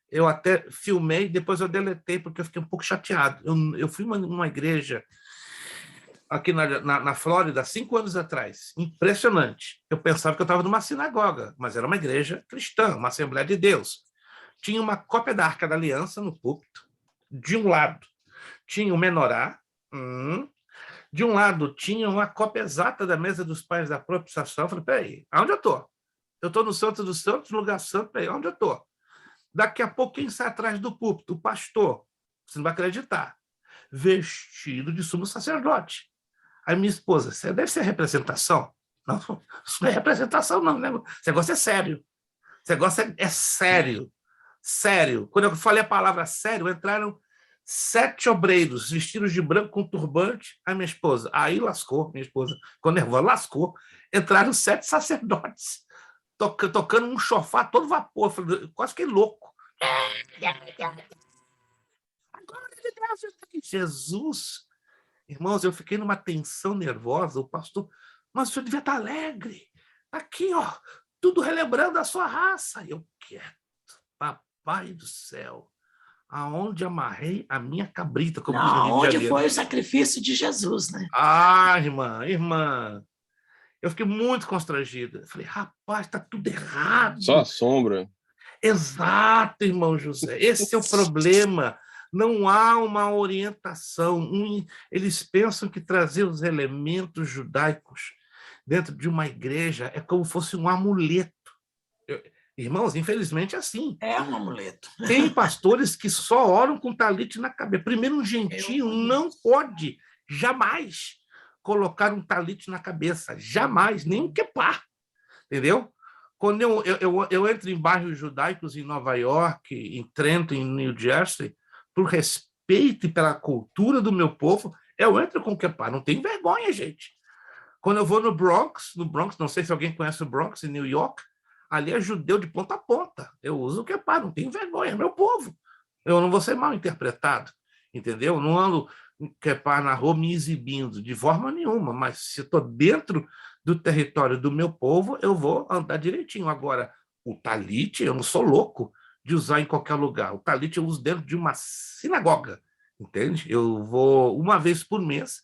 Eu até filmei, depois eu deletei, porque eu fiquei um pouco chateado. Eu fui numa igreja aqui na Flórida, 5 anos atrás. Impressionante. Eu pensava que eu estava numa sinagoga, mas era uma igreja cristã, uma Assembleia de Deus. Tinha uma cópia da Arca da Aliança no púlpito. De um lado, tinha o menorá. De um lado, tinha uma cópia exata da mesa dos pais da propiciação. Eu falei, peraí, aonde eu estou? Eu estou no Santo dos Santos, lugar santo, peraí, onde eu estou? Daqui a pouco, quem sai atrás do púlpito? O pastor. Você não vai acreditar. Vestido de sumo sacerdote. Aí minha esposa, você deve ser representação? Não, isso não é representação, não. Né? Esse negócio é sério. Esse negócio é sério. Sério. Quando eu falei a palavra sério, entraram 7 obreiros vestidos de branco com turbante. Aí minha esposa, aí lascou, minha esposa, ficou nervosa, lascou. Entraram 7 sacerdotes, tocando um chofar todo vapor. Eu quase fiquei louco. Jesus, irmãos, eu fiquei numa tensão nervosa. O pastor, mas o senhor devia estar alegre. Aqui, ó, tudo relembrando a sua raça. Eu quieto, papai do céu, aonde amarrei a minha cabrita? Como onde foi o sacrifício de Jesus, né? Ah, irmã, eu fiquei muito constrangida. Eu falei, rapaz, está tudo errado. Só a sombra. Exato, irmão José. Esse é o problema. Não há uma orientação. Eles pensam que trazer os elementos judaicos dentro de uma igreja é como se fosse um amuleto. Irmãos, infelizmente é assim. É um amuleto. Tem pastores que só oram com talite na cabeça. Primeiro, um gentio não pode jamais colocar um talite na cabeça. Jamais, nem um quepá. Entendeu? Quando eu entro em bairros judaicos em Nova York, em Trenton, em New Jersey, por respeito e pela cultura do meu povo, eu entro com quepá. Não tem vergonha, gente. Quando eu vou no Bronx, não sei se alguém conhece o Bronx, em New York, ali é judeu de ponta a ponta. Eu uso o quepá, não tenho vergonha, é meu povo. Eu não vou ser mal interpretado, entendeu? Eu não ando quepá na rua me exibindo de forma nenhuma, mas se estou dentro do território do meu povo, eu vou andar direitinho. Agora, o talite, eu não sou louco de usar em qualquer lugar. O talite eu uso dentro de uma sinagoga, entende? Eu vou uma vez por mês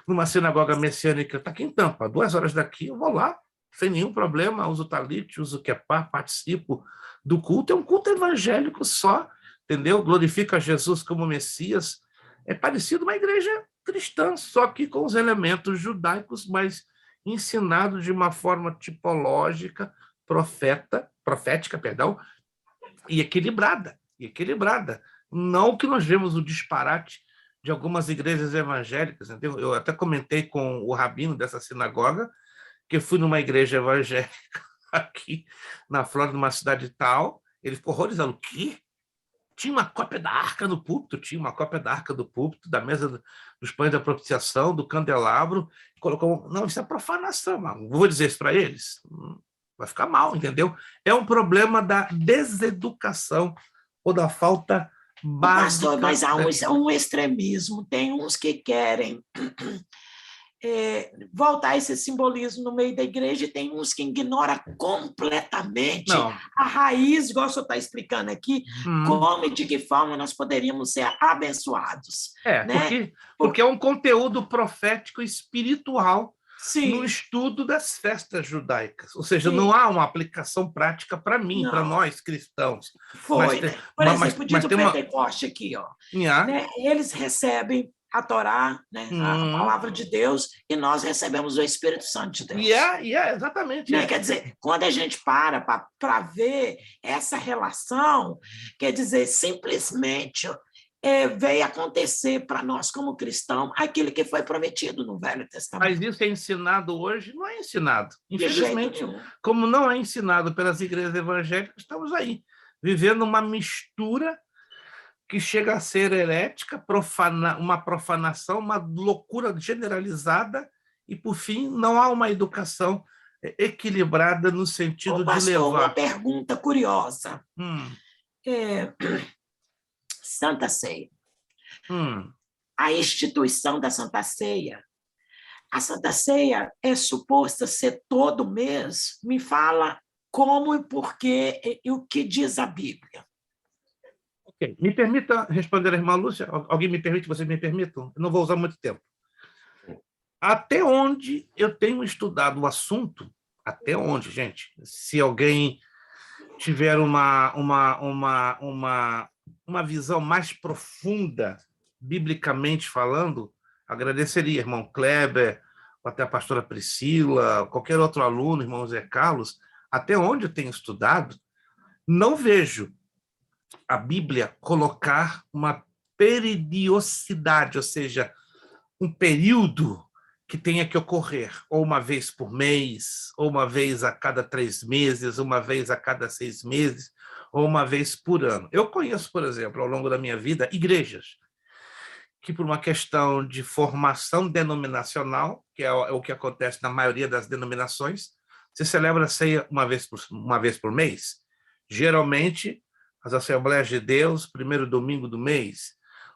numa sinagoga messiânica, está aqui em Tampa, 2 horas daqui, eu vou lá, sem nenhum problema, uso talite, uso quepá, participo do culto. É um culto evangélico só, entendeu? Glorifica Jesus como Messias. É parecido uma igreja cristã, só que com os elementos judaicos, mas ensinado de uma forma tipológica, profética, e equilibrada. Não que nós vemos o disparate de algumas igrejas evangélicas. Entendeu? Eu até comentei com o rabino dessa sinagoga, que eu fui numa igreja evangélica aqui na Flórida, numa cidade tal, ele ficou horrorizado. O quê? Tinha uma cópia da arca no púlpito, da mesa dos pães da propiciação, do candelabro, colocou... Não, isso é profanação, mano. Vou dizer isso para eles? Vai ficar mal, entendeu? É um problema da deseducação ou da falta básica. Pastor, mas há um extremismo. Tem uns que querem voltar esse simbolismo no meio da igreja, e tem uns que ignoram completamente a raiz, igual o senhor está explicando aqui, como e de que forma nós poderíamos ser abençoados. Né? Porque é um conteúdo profético espiritual. Sim. No estudo das festas judaicas. Ou seja, não há uma aplicação prática para mim, para nós cristãos. Por exemplo, diz o Pentecoste aqui, ó, né? Eles recebem a Torá, né? A palavra de Deus, e nós recebemos o Espírito Santo de Deus. Exatamente. Né? Quer dizer, quando a gente para ver essa relação, quer dizer, simplesmente veio acontecer para nós como cristãos aquilo que foi prometido no Velho Testamento. Mas isso é ensinado hoje? Não é ensinado. Infelizmente, como não é ensinado pelas igrejas evangélicas, estamos aí, vivendo uma mistura que chega a ser herética, uma profanação, uma loucura generalizada, e, por fim, não há uma educação equilibrada no sentido de levar... Uma pergunta curiosa. Santa Ceia. A instituição da Santa Ceia. A Santa Ceia é suposta ser todo mês? Me fala como e por quê e o que diz a Bíblia. Ok. Me permita responder a irmã Lúcia? Alguém me permite? Vocês me permitam? Eu não vou usar muito tempo. Até onde eu tenho estudado o assunto, até onde, gente? Se alguém tiver uma visão mais profunda, biblicamente falando, agradeceria, irmão Kleber, ou até a pastora Priscila, qualquer outro aluno, irmão Zé Carlos. Até onde eu tenho estudado, não vejo a Bíblia colocar uma periodicidade, ou seja, um período que tenha que ocorrer, ou uma vez por mês, ou uma vez a cada 3 meses, uma vez a cada 6 meses, ou uma vez por ano. Eu conheço, por exemplo, ao longo da minha vida, igrejas que, por uma questão de formação denominacional, que é o que acontece na maioria das denominações, se celebra a ceia uma vez por mês. Geralmente, as Assembleias de Deus, primeiro domingo do mês,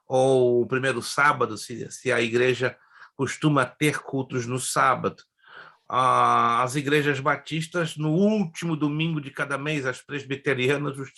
ou o primeiro sábado, se a igreja costuma ter cultos no sábado. As igrejas batistas, no último domingo de cada mês, as presbiterianas, os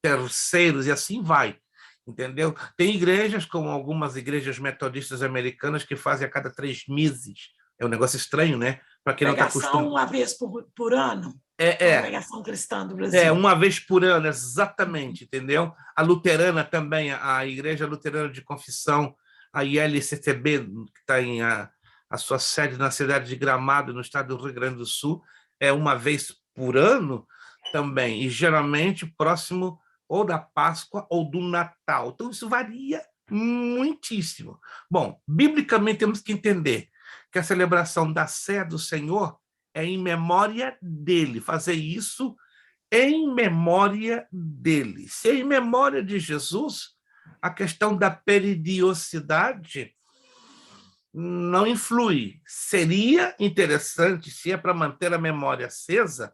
terceiros, e assim vai. Entendeu? Tem igrejas, como algumas igrejas metodistas americanas, que fazem a cada 3 meses. É um negócio estranho, né? Para quem não está acostumado. Uma vez por ano? A pregação cristã do Brasil. Uma vez por ano, exatamente, entendeu? A luterana também, a Igreja Luterana de Confissão, a ILCTB, que está em a sua sede na cidade de Gramado, no estado do Rio Grande do Sul, é uma vez por ano também, e geralmente próximo ou da Páscoa ou do Natal. Então, isso varia muitíssimo. Bom, biblicamente temos que entender que a celebração da ceia do Senhor é em memória dele, fazer isso em memória dele. Se é em memória de Jesus, a questão da peridiosidade não influi. Seria interessante, se é para manter a memória acesa,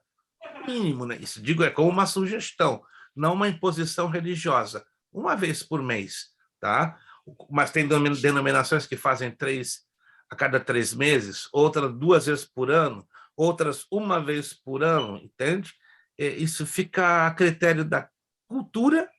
mínimo, né? Isso digo é como uma sugestão, não uma imposição religiosa, uma vez por mês, tá? Mas tem denominações que fazem 3 a cada 3 meses, outras 2 vezes por ano, outras uma vez por ano, entende? Isso fica a critério da cultura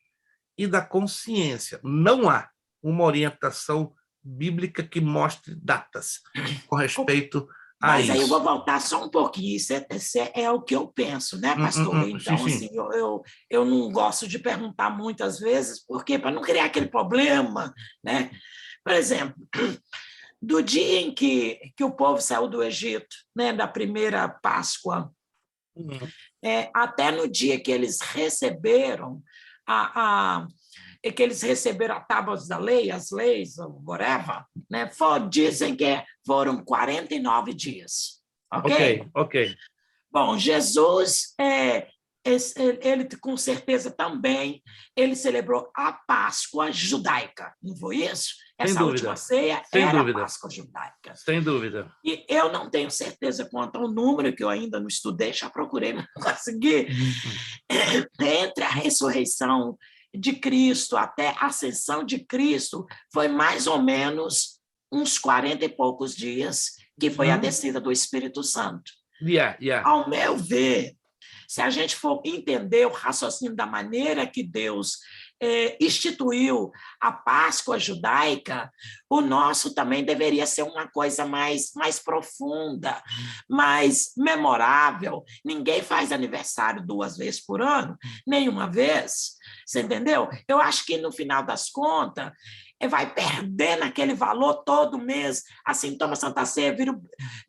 e da consciência. Não há uma orientação bíblica que mostre datas com respeito a isso. Mas aí eu vou voltar só um pouquinho, isso é o que eu penso, né, pastor? Então, sim, sim. Assim, eu não gosto de perguntar muitas vezes, porque para não criar aquele problema, né? Por exemplo, do dia em que o povo saiu do Egito, né, da primeira Páscoa, até no dia que eles receberam que eles receberam a tábuas da lei, as leis, whatever, né? Dizem que foram 49 dias. Ok. Bom, Jesus, ele com certeza também, ele celebrou a Páscoa judaica, não foi isso? Essa última ceia era a Páscoa judaica. Sem dúvida. E eu não tenho certeza quanto ao número, que eu ainda não estudei, já procurei, não consegui. Entre a ressurreição de Cristo até a ascensão de Cristo, foi mais ou menos uns 40 e poucos dias, que foi a descida do Espírito Santo. Ao meu ver, se a gente for entender o raciocínio da maneira que Deus instituiu a Páscoa judaica, o nosso também deveria ser uma coisa mais profunda, mais memorável. Ninguém faz aniversário 2 vezes por ano, nenhuma vez, você entendeu? Eu acho que, no final das contas, vai perdendo aquele valor todo mês, assim, toma Santa Ceia,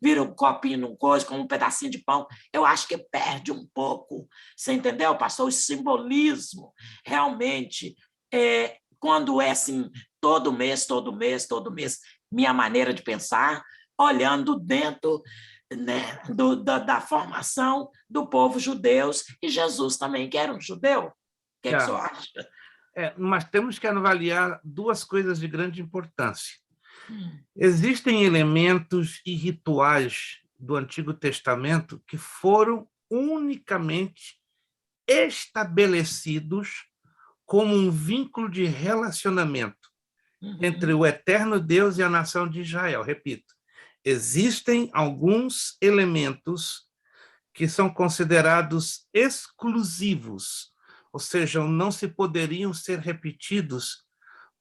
vira um copinho num coisa, com um pedacinho de pão. Eu acho que perde um pouco, você entendeu, pastor? O simbolismo, realmente, quando é assim, todo mês, minha maneira de pensar, olhando dentro, né, da formação do povo judeu, e Jesus também, que era um judeu. O que você acha? Mas temos que avaliar 2 coisas de grande importância. Existem elementos e rituais do Antigo Testamento que foram unicamente estabelecidos como um vínculo de relacionamento entre o eterno Deus e a nação de Israel. Repito, existem alguns elementos que são considerados exclusivos, ou seja, não se poderiam ser repetidos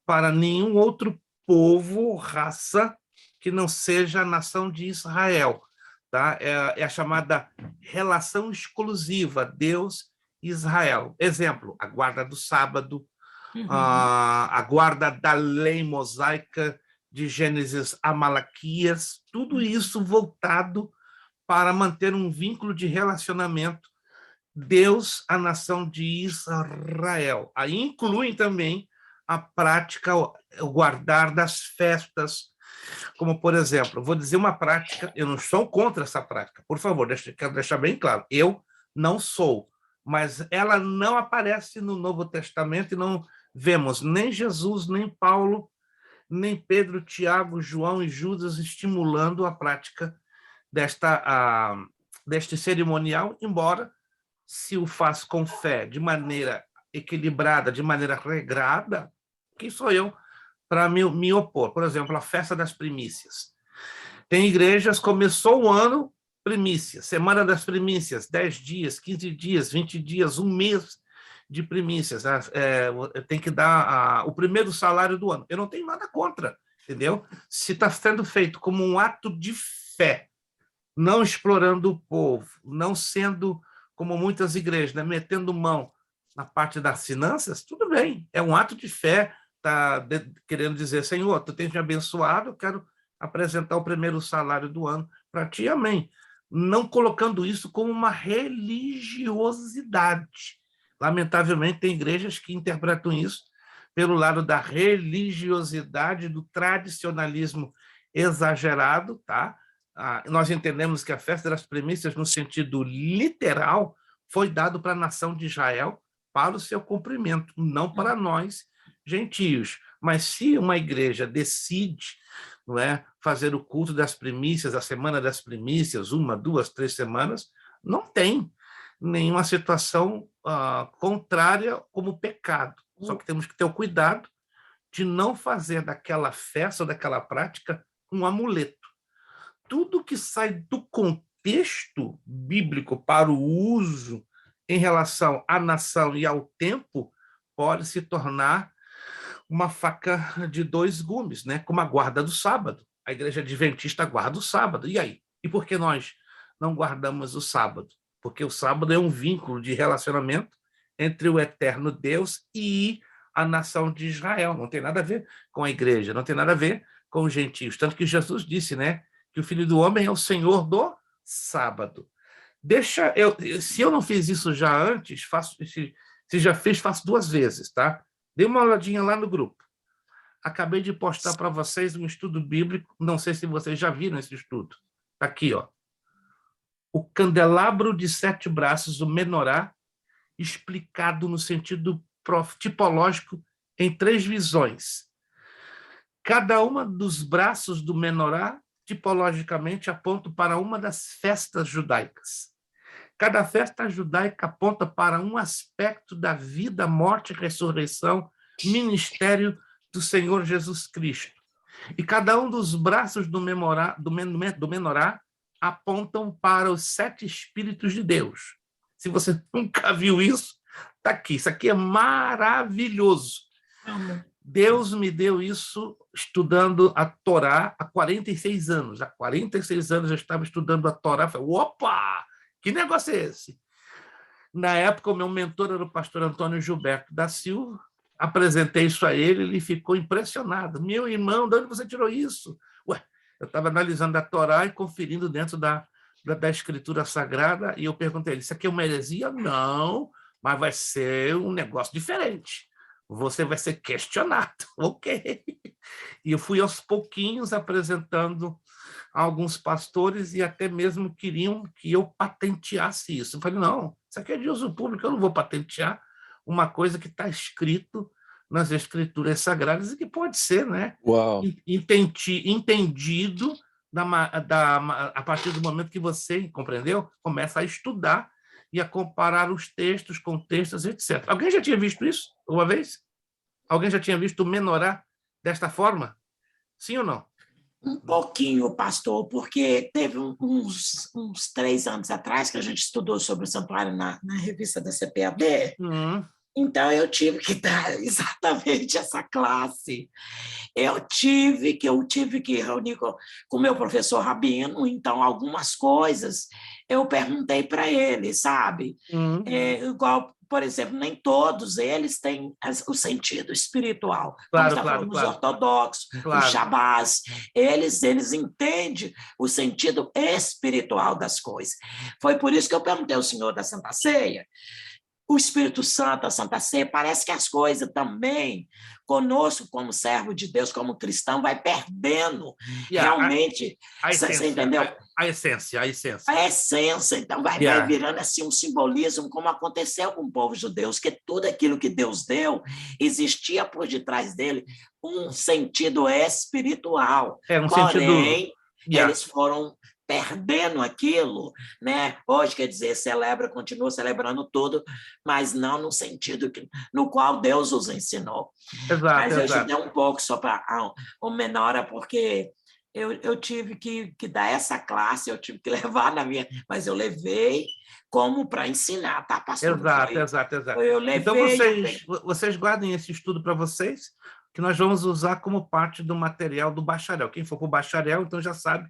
para nenhum outro povo, raça, que não seja a nação de Israel. Tá? É a chamada relação exclusiva, Deus e Israel. Exemplo, a guarda do sábado, a guarda da lei mosaica de Gênesis a Malaquias, tudo isso voltado para manter um vínculo de relacionamento Deus, a nação de Israel. Aí incluem também a prática, o guardar das festas, como, por exemplo, vou dizer uma prática, eu não sou contra essa prática, por favor, quero deixar bem claro, eu não sou, mas ela não aparece no Novo Testamento e não vemos nem Jesus, nem Paulo, nem Pedro, Tiago, João e Judas estimulando a prática deste cerimonial, embora se o faz com fé, de maneira equilibrada, de maneira regrada, quem sou eu para me opor? Por exemplo, a festa das primícias. Tem igrejas, começou o ano, primícia, semana das primícias, 10 dias, 15 dias, 20 dias, um mês de primícias. Tem que dar o primeiro salário do ano. Eu não tenho nada contra, entendeu? Se está sendo feito como um ato de fé, não explorando o povo, não sendo como muitas igrejas, né, metendo mão na parte das finanças, tudo bem, é um ato de fé, está querendo dizer, Senhor, tu tens me abençoado, eu quero apresentar o primeiro salário do ano para ti, amém. Não colocando isso como uma religiosidade. Lamentavelmente, tem igrejas que interpretam isso pelo lado da religiosidade, do tradicionalismo exagerado, tá? Nós entendemos que a festa das primícias, no sentido literal, foi dado para a nação de Israel para o seu cumprimento, não para nós, gentios. Mas se uma igreja decide, não é, fazer o culto das primícias, a semana das primícias, 1, 2, 3 semanas, não tem nenhuma situação contrária como pecado. Só que temos que ter o cuidado de não fazer daquela festa ou daquela prática um amuleto. Tudo que sai do contexto bíblico para o uso em relação à nação e ao tempo pode se tornar uma faca de 2 gumes, né? Como a guarda do sábado. A igreja adventista guarda o sábado. E aí? E por que nós não guardamos o sábado? Porque o sábado é um vínculo de relacionamento entre o eterno Deus e a nação de Israel. Não tem nada a ver com a igreja, não tem nada a ver com os gentios. Tanto que Jesus disse, né, que o Filho do Homem é o Senhor do sábado. Se eu não fiz isso já antes, se já fez, faço 2 vezes, tá? Dê uma olhadinha lá no grupo. Acabei de postar para vocês um estudo bíblico, não sei se vocês já viram esse estudo. Está aqui, ó. O candelabro de 7 braços, o menorá, explicado no sentido tipológico em 3 visões. Cada uma dos braços do menorá, tipologicamente, aponta para uma das festas judaicas. Cada festa judaica aponta para um aspecto da vida, morte, ressurreição, ministério do Senhor Jesus Cristo. E cada um dos braços do menorá apontam para os 7 Espíritos de Deus. Se você nunca viu isso, está aqui. Isso aqui é maravilhoso. Deus me deu isso estudando a Torá há 46 anos. Há 46 anos eu estava estudando a Torá. Falei, opa! Que negócio é esse? Na época, o meu mentor era o pastor Antônio Gilberto da Silva. Apresentei isso a ele, ele ficou impressionado. Meu irmão, de onde você tirou isso? Ué, eu estava analisando a Torá e conferindo dentro da Escritura Sagrada, e eu perguntei a ele, isso aqui é uma heresia? Não, mas vai ser um negócio diferente. Você vai ser questionado, ok? E eu fui aos pouquinhos apresentando a alguns pastores e até mesmo queriam que eu patenteasse isso. Eu falei, não, isso aqui é de uso público, eu não vou patentear uma coisa que está escrito nas Escrituras Sagradas e que pode ser, né? Uau. Entendido a partir do momento que você, compreendeu? Começa a estudar e a comparar os textos, contextos, etc. Alguém já tinha visto isso uma vez? Alguém já tinha visto o menorá desta forma? Sim ou não? Um pouquinho, pastor, porque teve uns 3 anos atrás que a gente estudou sobre o santuário na revista da CPAD. Então, eu tive que dar exatamente essa classe. Eu tive que reunir com o meu professor Rabino, então, algumas coisas eu perguntei para ele, sabe? Igual, por exemplo, nem todos eles têm o sentido espiritual. Claro, Nós claro, os ortodoxos, claro. os shabás, eles entendem o sentido espiritual das coisas. Foi por isso que eu perguntei ao senhor da Santa Ceia, o Espírito Santo, a Santa Ceia, parece que as coisas também, conosco como servo de Deus, como cristão, vai perdendo. Realmente, você entendeu? A essência. A essência, então, vai virando assim um simbolismo, como aconteceu com o povo judeu, que tudo aquilo que Deus deu, existia por detrás dele um sentido espiritual. Porém, eles foram perdendo aquilo, né? Hoje, quer dizer, continua celebrando tudo, mas não no sentido no qual Deus os ensinou. Exato, mas eu ajudei um pouco só para o menor, porque eu tive que dar essa classe, eu tive que levar mas eu levei como para ensinar, tá, pastor? Exato. Eu levei, então, vocês guardem esse estudo para vocês, que nós vamos usar como parte do material do bacharel. Quem for para o bacharel, então já sabe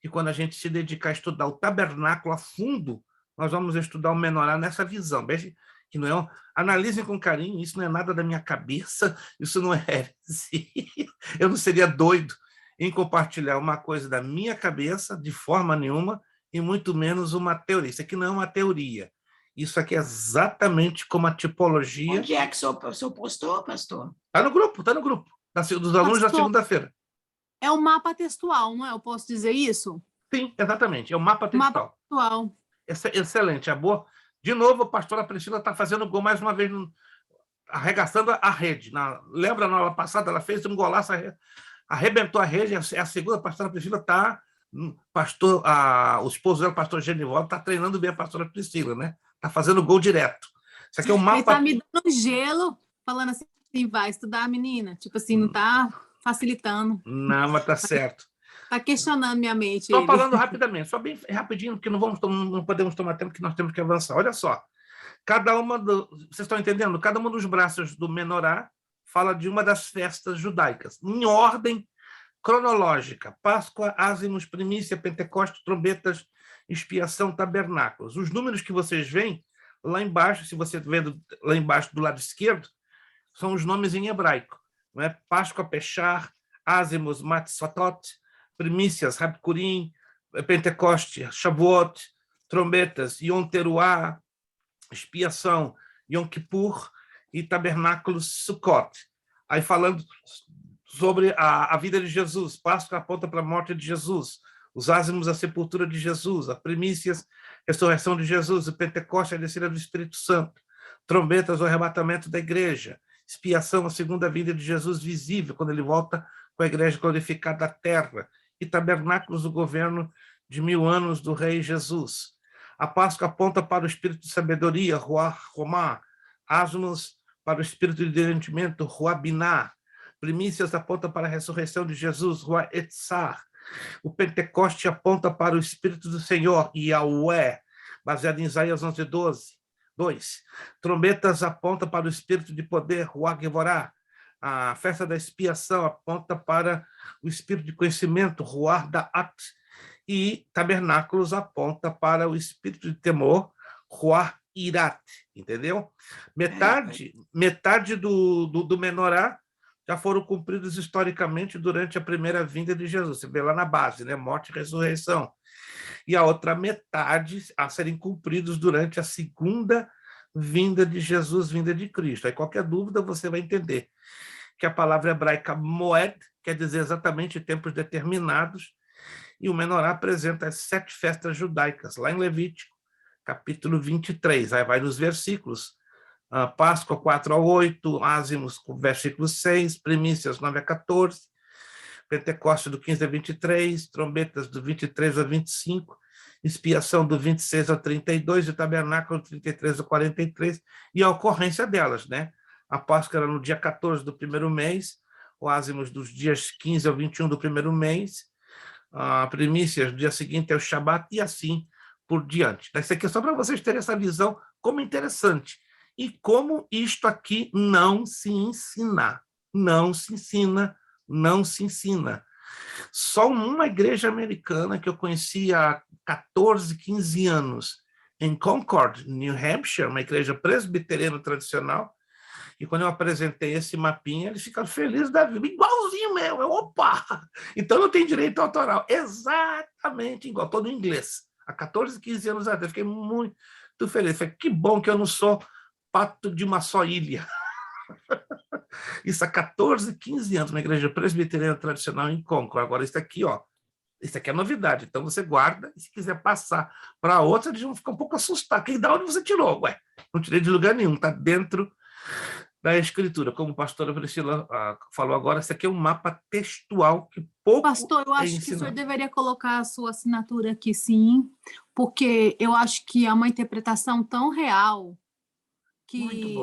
que quando a gente se dedicar a estudar o tabernáculo a fundo, nós vamos estudar o menorá nessa visão. Veja que não é analisem com carinho, isso não é nada da minha cabeça, isso não é heresia. Eu não seria doido em compartilhar uma coisa da minha cabeça de forma nenhuma, e muito menos uma teoria. Isso aqui não é uma teoria. Isso aqui é exatamente como a tipologia... Onde é que o senhor postou, pastor? Está no grupo, dos alunos da segunda-feira. É o mapa textual, não é? Eu posso dizer isso? Sim, exatamente. É o mapa textual. Mapa textual. Excelente, é boa. De novo, a pastora Priscila está fazendo gol mais uma vez, arregaçando a rede. Lembra, na aula passada, ela fez um golaço, arrebentou a rede. A segunda, a pastora Priscila está... o esposo dela, o pastor Genivaldo, está treinando bem a pastora Priscila, né? Está fazendo gol direto. Isso aqui é um mapa... Ele está me dando gelo, falando assim, vai estudar, menina. Tipo assim, não está facilitando. Não, mas está certo. Está questionando minha mente. Estou falando rapidamente, só bem rapidinho, porque não podemos tomar tempo, que nós temos que avançar. Olha só, vocês estão entendendo? Cada um dos braços do menorá fala de uma das festas judaicas, em ordem cronológica: Páscoa, ázimos, primícia, Pentecoste, trombetas, expiação, tabernáculos. Os números que vocês veem lá embaixo, se você vê lá embaixo do lado esquerdo, são os nomes em hebraico, não é? Páscoa, Pechar, ázimos, Matzot, primícias, Rabcurim, Pentecoste, Shavuot, trombetas, Yom Teruah, expiação, Yom Kippur e tabernáculos, Sukkot. Aí falando sobre a vida de Jesus, Páscoa aponta para a morte de Jesus, os ázimos, a sepultura de Jesus, a primícias, a ressurreição de Jesus, o Pentecoste, a descida do Espírito Santo, trombetas, o arrebatamento da igreja, expiação, a segunda vinda de Jesus visível, quando ele volta com a igreja glorificada à terra, e tabernáculos do governo de 1000 anos do rei Jesus. A Páscoa aponta para o espírito de sabedoria, Ruach Romá, ázimos para o espírito de discernimento, Ruach Biná, primícias aponta para a ressurreição de Jesus, Ruach Etzar. O Pentecoste aponta para o Espírito do Senhor, Yahweh, baseado em Isaías 11:12. 2. Trombetas aponta para o Espírito de poder, Ruach Gevorá. A festa da expiação aponta para o Espírito de conhecimento, Ruach Da'at. E tabernáculos aponta para o Espírito de temor, Ruach Irat. Entendeu? Metade do menorá já foram cumpridos historicamente durante a primeira vinda de Jesus. Você vê lá na base, né? Morte e ressurreição. E a outra metade a serem cumpridos durante a segunda vinda de Jesus, vinda de Cristo. Aí qualquer dúvida você vai entender que a palavra hebraica moed quer dizer exatamente tempos determinados, e o menorá apresenta as 7 festas judaicas, lá em Levítico, capítulo 23. Aí vai nos versículos, Páscoa 4-8, ázimos, versículo 6, primícias 9-14, Pentecoste do 15-23, trombetas do 23-25, expiação do 26-32, e tabernáculo do 33-43, e a ocorrência delas, né? A Páscoa era no dia 14 do primeiro mês, o ázimos dos dias 15-21 do primeiro mês, a primícias do dia seguinte é o Shabat, e assim por diante. Isso aqui é só para vocês terem essa visão como interessante. E como isto aqui não se ensina. Não se ensina, não se ensina. Só uma igreja americana que eu conheci há 14, 15 anos, em Concord, New Hampshire, uma igreja presbiteriana tradicional, e quando eu apresentei esse mapinha, eles ficaram felizes da vida, igualzinho meu, opa! Então não tem direito autoral, exatamente igual, todo em inglês. Há 14, 15 anos atrás, fiquei muito feliz. Falei, que bom que eu não sou pato de uma só ilha. Isso há 14, 15 anos, uma igreja presbiteriana tradicional em Concord. Agora, isso aqui, ó, isso aqui é novidade. Então, você guarda, e se quiser passar para outra, eles vão ficar um pouco assustados. Da onde você tirou? Ué, não tirei de lugar nenhum, está dentro da escritura. Como a pastora Priscila falou agora, isso aqui é um mapa textual que pouco Pastor, eu acho que o senhor deveria colocar a sua assinatura aqui, sim, porque eu acho que é uma interpretação tão real que...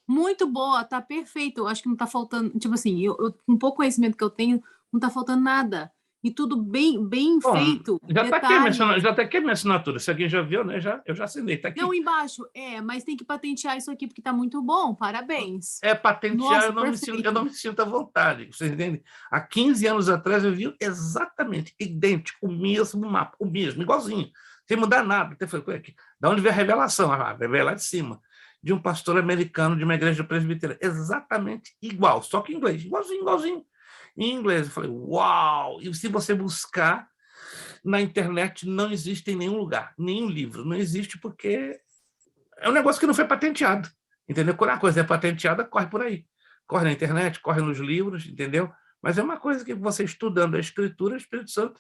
Muito boa, tá perfeito. Eu acho que não tá faltando, tipo assim, com pouco conhecimento que eu tenho, não tá faltando nada. e tudo bem Bom, feito. já está aqui a minha assinatura. Se alguém já viu, né? Eu já assinei, está aqui. Não, embaixo. Mas tem que patentear isso aqui, porque está muito bom. Parabéns. Patentear, Nossa, eu não me sinto à vontade. Vocês entendem? Há 15 anos atrás eu vi exatamente, idêntico, o mesmo mapa, o mesmo, igualzinho, sem mudar nada. Até foi aqui. Da onde veio a revelação? Veio lá de cima, de um pastor americano de uma igreja presbiteriana. Exatamente igual, só que em inglês. Igualzinho, igualzinho. Em inglês. Eu falei, uau! E se você buscar na internet, não existe em nenhum lugar, nenhum livro. Não existe porque é um negócio que não foi patenteado. Entendeu? Quando a coisa é patenteada, corre por aí. Corre na internet, corre nos livros, entendeu? Mas é uma coisa que você estudando a Escritura, o Espírito Santo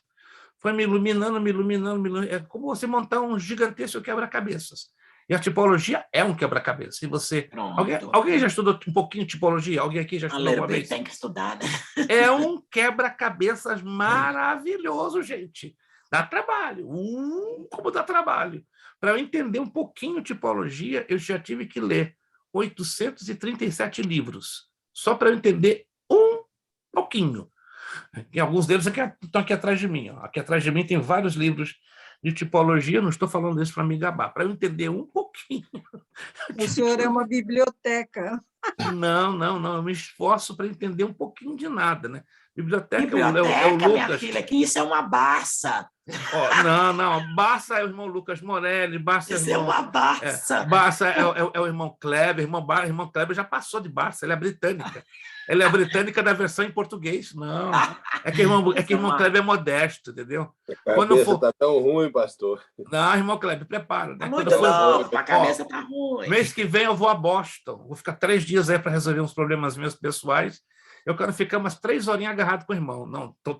foi me iluminando, me iluminando, me iluminando. É como você montar um gigantesco quebra-cabeças. E a tipologia é um quebra-cabeça. E você... Alguém já estudou um pouquinho de tipologia? Alguém aqui já estudou alguma vez? Tem que estudar, né? É um quebra-cabeças maravilhoso, gente. Dá trabalho. Como dá trabalho. Para eu entender um pouquinho de tipologia, eu já tive que ler 837 livros, só para eu entender um pouquinho. E alguns deles estão aqui atrás de mim. Ó. Aqui atrás de mim tem vários livros de tipologia, não estou falando isso para me gabar, para eu entender um pouquinho. O senhor é uma biblioteca. Não, eu me esforço para entender um pouquinho de nada, né? Biblioteca, é o Lucas. Minha filha, que isso é uma Barça. Não, Barça é o irmão Lucas Morelli, Barça isso é uma Barça. Barça é o irmão Kleber, irmão Kleber já passou de Barça, ela é britânica. Ela é britânica da versão em português. Não, é que irmão Kleber é modesto, entendeu? A cabeça está tão ruim, pastor. Não, irmão Kleber, prepara. Né? Muito louco, a cabeça está ruim. Mês que vem eu vou a Boston, vou ficar 3 dias aí para resolver uns problemas meus pessoais. Eu quero ficar umas 3 horinhas agarrado com o irmão. Não, tô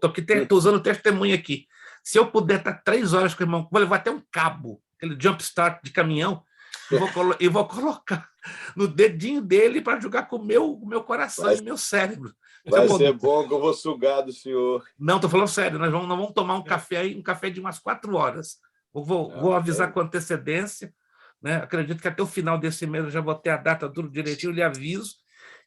usando testemunho aqui. Se eu puder estar 3 horas com o irmão, vou levar até um cabo, aquele jump start de caminhão, e vou colocar no dedinho dele para jogar com o meu coração e meu cérebro. Vai ser bom que eu vou sugar do senhor. Não, estou falando sério. Nós vamos tomar um café aí, um café de umas 4 horas. Vou avisar com antecedência. Né? Acredito que até o final desse mês eu já vou ter a data tudo direitinho, eu lhe aviso.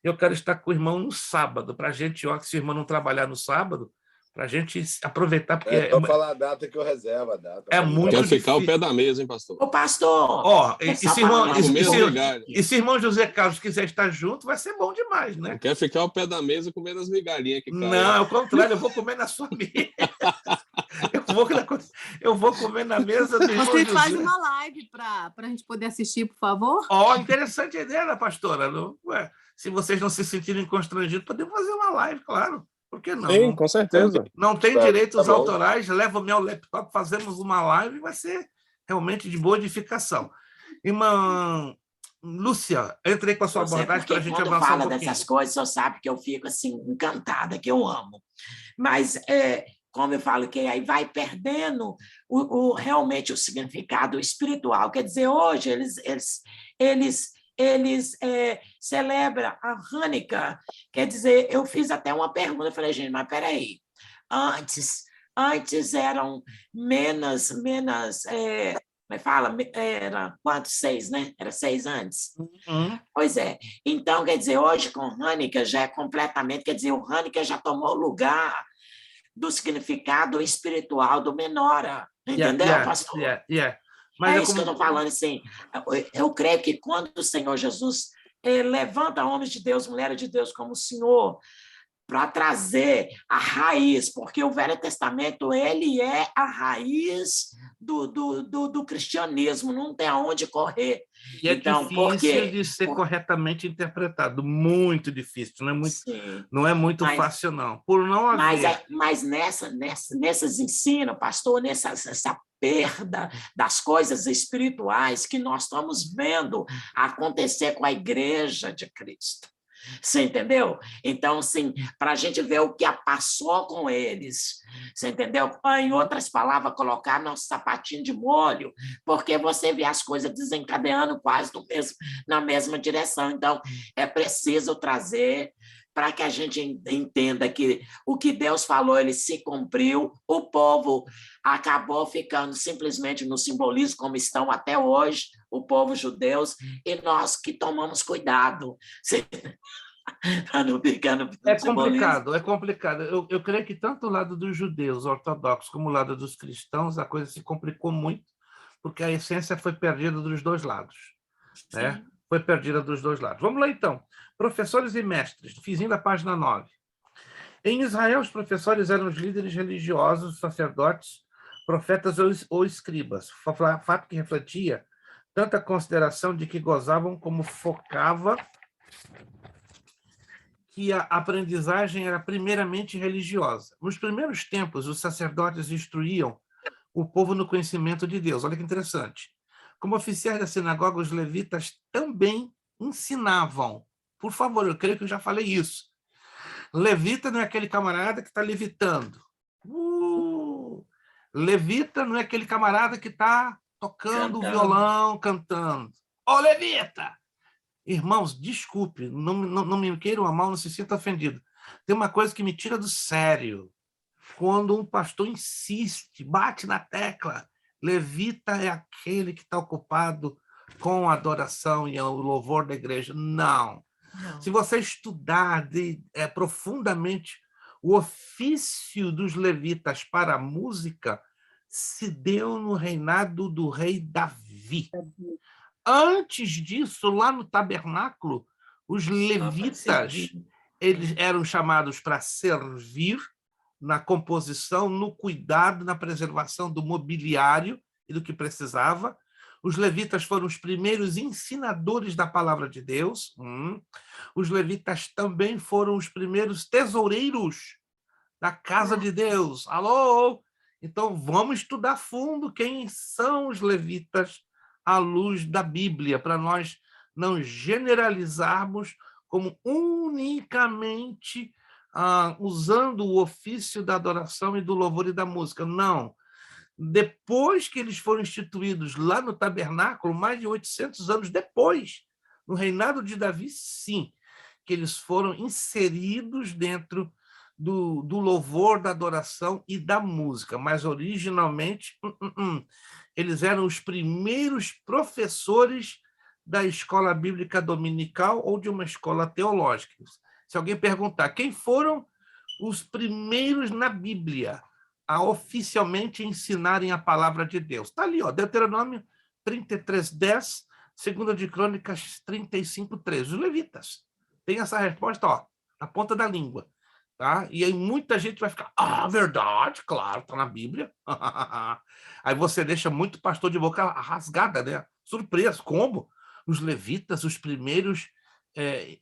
Eu quero estar com o irmão no sábado, para a gente, se o irmão não trabalhar no sábado, para a gente aproveitar. Porque só falar a data que eu reservo a data. É muito Quer ficar ao pé da mesa, hein, pastor? Ô, pastor! E se irmão José Carlos quiser estar junto, vai ser bom demais, né? Quer ficar ao pé da mesa comendo as migalhinhas que caem. Não, é o contrário, eu vou comer na sua mesa. Eu vou comer na mesa do irmão Você José. faz uma live para a gente poder assistir, por favor? Interessante a ideia, pastora. Se vocês não se sentirem constrangidos, podemos fazer uma live, claro. Por que não? Sim, com certeza. Não tem direitos autorais, leva o meu laptop, fazemos uma live e vai ser realmente de boa edificação. Irmã Lúcia, entrei com a sua abordagem para a gente avançar um pouquinho. Quando fala dessas coisas, você sabe que eu fico assim, encantada, que eu amo. Mas, como eu falo, que aí vai perdendo realmente o significado espiritual. Quer dizer, hoje eles celebram a Hanukkah. Quer dizer, eu fiz até uma pergunta, eu falei, gente, mas peraí, antes eram menos era quantos? 6, né? Era 6 antes. Pois é. Então, quer dizer, hoje com Hanukkah já é completamente, quer dizer, o Hanukkah já tomou o lugar do significado espiritual do Menorá. Entendeu, pastor? Mas isso que eu estou falando, assim. Eu creio que quando o Senhor Jesus levanta homens de Deus, mulheres de Deus como o Senhor, para trazer a raiz, porque o Velho Testamento ele é a raiz do cristianismo, não tem aonde correr. E é difícil de ser corretamente interpretado, muito difícil, não é muito fácil, não. Por não haver... Mas nesses ensinos, pastor, essa perda das coisas espirituais que nós estamos vendo acontecer com a Igreja de Cristo. Você entendeu? Então, assim, para a gente ver o que passou com eles, você entendeu? Em outras palavras, colocar nosso sapatinho de molho, porque você vê as coisas desencadeando quase na mesma direção. Então, é preciso trazer para que a gente entenda que o que Deus falou, ele se cumpriu, o povo acabou ficando simplesmente no simbolismo, como estão até hoje, o povo judeus, e nós que tomamos cuidado. Para não ficar no É complicado, é complicado. Eu creio que tanto o lado dos judeus ortodoxos como o lado dos cristãos, a coisa se complicou muito, porque a essência foi perdida dos dois lados. Né? Foi perdida dos dois lados. Vamos lá, então. Professores e mestres, fizinho da página 9. Em Israel, os professores eram os líderes religiosos, sacerdotes, profetas ou escribas, fato que refletia tanto a consideração de que gozavam como focava que a aprendizagem era primeiramente religiosa. Nos primeiros tempos, os sacerdotes instruíam o povo no conhecimento de Deus. Olha que interessante. Como oficiais da sinagoga, os levitas também ensinavam. Por favor, eu creio que eu já falei isso. Levita não é aquele camarada que está levitando. Levita não é aquele camarada que está tocando violão, cantando. Ô, levita! Irmãos, desculpe, não me queiram a mal, não se sinta ofendido. Tem uma coisa que me tira do sério. Quando um pastor insiste, bate na tecla, levita é aquele que está ocupado com a adoração e o louvor da igreja. Não. Se você estudar profundamente o ofício dos levitas para a música, se deu no reinado do rei Davi. Antes disso, lá no tabernáculo, os levitas eles eram chamados para servir na composição, no cuidado, na preservação do mobiliário e do que precisava. Os levitas foram os primeiros ensinadores da palavra de Deus. Os levitas também foram os primeiros tesoureiros da casa de Deus. Alô? Então, vamos estudar a fundo quem são os levitas à luz da Bíblia, para nós não generalizarmos como unicamente usando o ofício da adoração e do louvor e da música. Não. Depois que eles foram instituídos lá no tabernáculo, mais de 800 anos depois, no reinado de Davi, sim, que eles foram inseridos dentro do louvor, da adoração e da música. Mas, originalmente, eles eram os primeiros professores da escola bíblica dominical ou de uma escola teológica. Se alguém perguntar quem foram os primeiros na Bíblia a oficialmente ensinarem a palavra de Deus, está ali, ó, Deuteronômio 33:10, 2 de Crônicas 35:13. Os levitas. Tem essa resposta, ó, na ponta da língua. Tá? E aí muita gente vai ficar, verdade, claro, está na Bíblia. Aí você deixa muito pastor de boca rasgada, né? Surpreso, como? Os levitas, os primeiros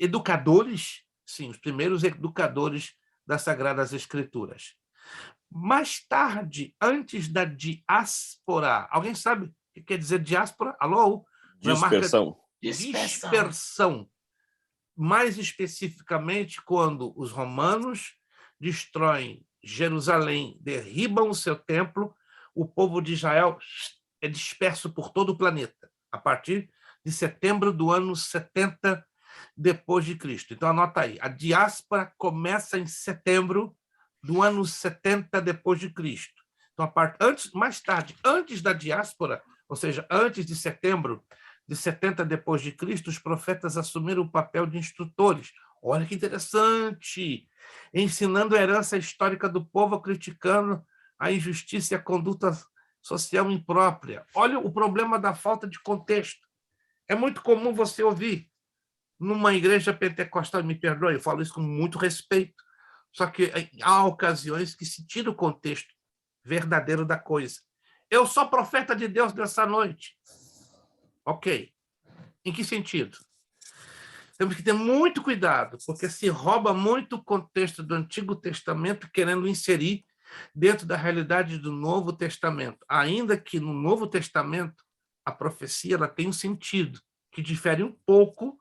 educadores, sim, os primeiros educadores das Sagradas Escrituras. Mais tarde, antes da diáspora, alguém sabe o que quer dizer diáspora? Alô? Dispersão. Dispersão. Mais especificamente, quando os romanos destroem Jerusalém, derribam o seu templo, o povo de Israel é disperso por todo o planeta, a partir de setembro do ano 70 depois de Cristo. Então, anota aí, a diáspora começa em setembro do ano 70 depois de Cristo. Então, mais tarde, antes da diáspora, ou seja, antes de setembro de 70 depois de Cristo, os profetas assumiram o papel de instrutores. Olha que interessante! Ensinando a herança histórica do povo, criticando a injustiça e a conduta social imprópria. Olha o problema da falta de contexto. É muito comum você ouvir numa igreja pentecostal, me perdoe, eu falo isso com muito respeito, só que há ocasiões que se tira o contexto verdadeiro da coisa. Eu sou profeta de Deus nessa noite. Ok. Em que sentido? Temos que ter muito cuidado, porque se rouba muito o contexto do Antigo Testamento, querendo inserir dentro da realidade do Novo Testamento. Ainda que no Novo Testamento, a profecia ela tem um sentido que difere um pouco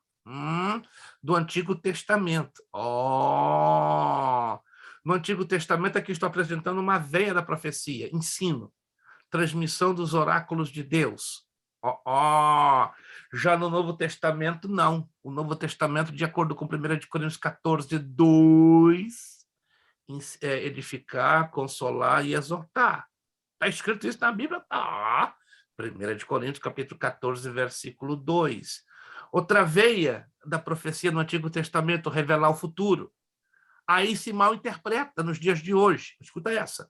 do Antigo Testamento. No Antigo Testamento, aqui estou apresentando uma veia da profecia, ensino, transmissão dos oráculos de Deus. Já no Novo Testamento, não. O Novo Testamento, de acordo com 1 Coríntios 14:2, edificar, consolar e exortar. Está escrito isso na Bíblia? 1 Coríntios capítulo 14, versículo 2. Outra veia da profecia no Antigo Testamento revelar o futuro. Aí se mal interpreta nos dias de hoje. Escuta essa.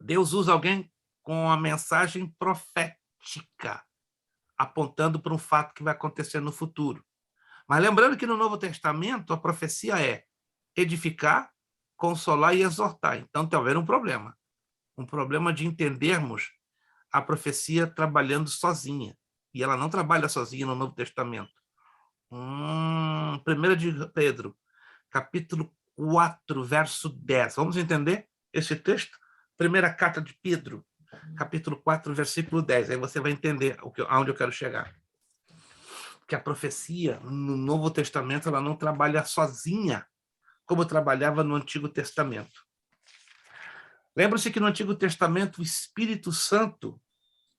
Deus usa alguém com a mensagem profética, apontando para um fato que vai acontecer no futuro. Mas lembrando que no Novo Testamento a profecia é edificar, consolar e exortar. Então tem haver um problema de entendermos a profecia trabalhando sozinha. E ela não trabalha sozinha no Novo Testamento. 1 de Pedro, capítulo 4, verso 10. Vamos entender esse texto? Primeira carta de Pedro, capítulo 4, versículo 10. Aí você vai entender aonde eu quero chegar. Que a profecia no Novo Testamento ela não trabalha sozinha, como trabalhava no Antigo Testamento. Lembra-se que no Antigo Testamento o Espírito Santo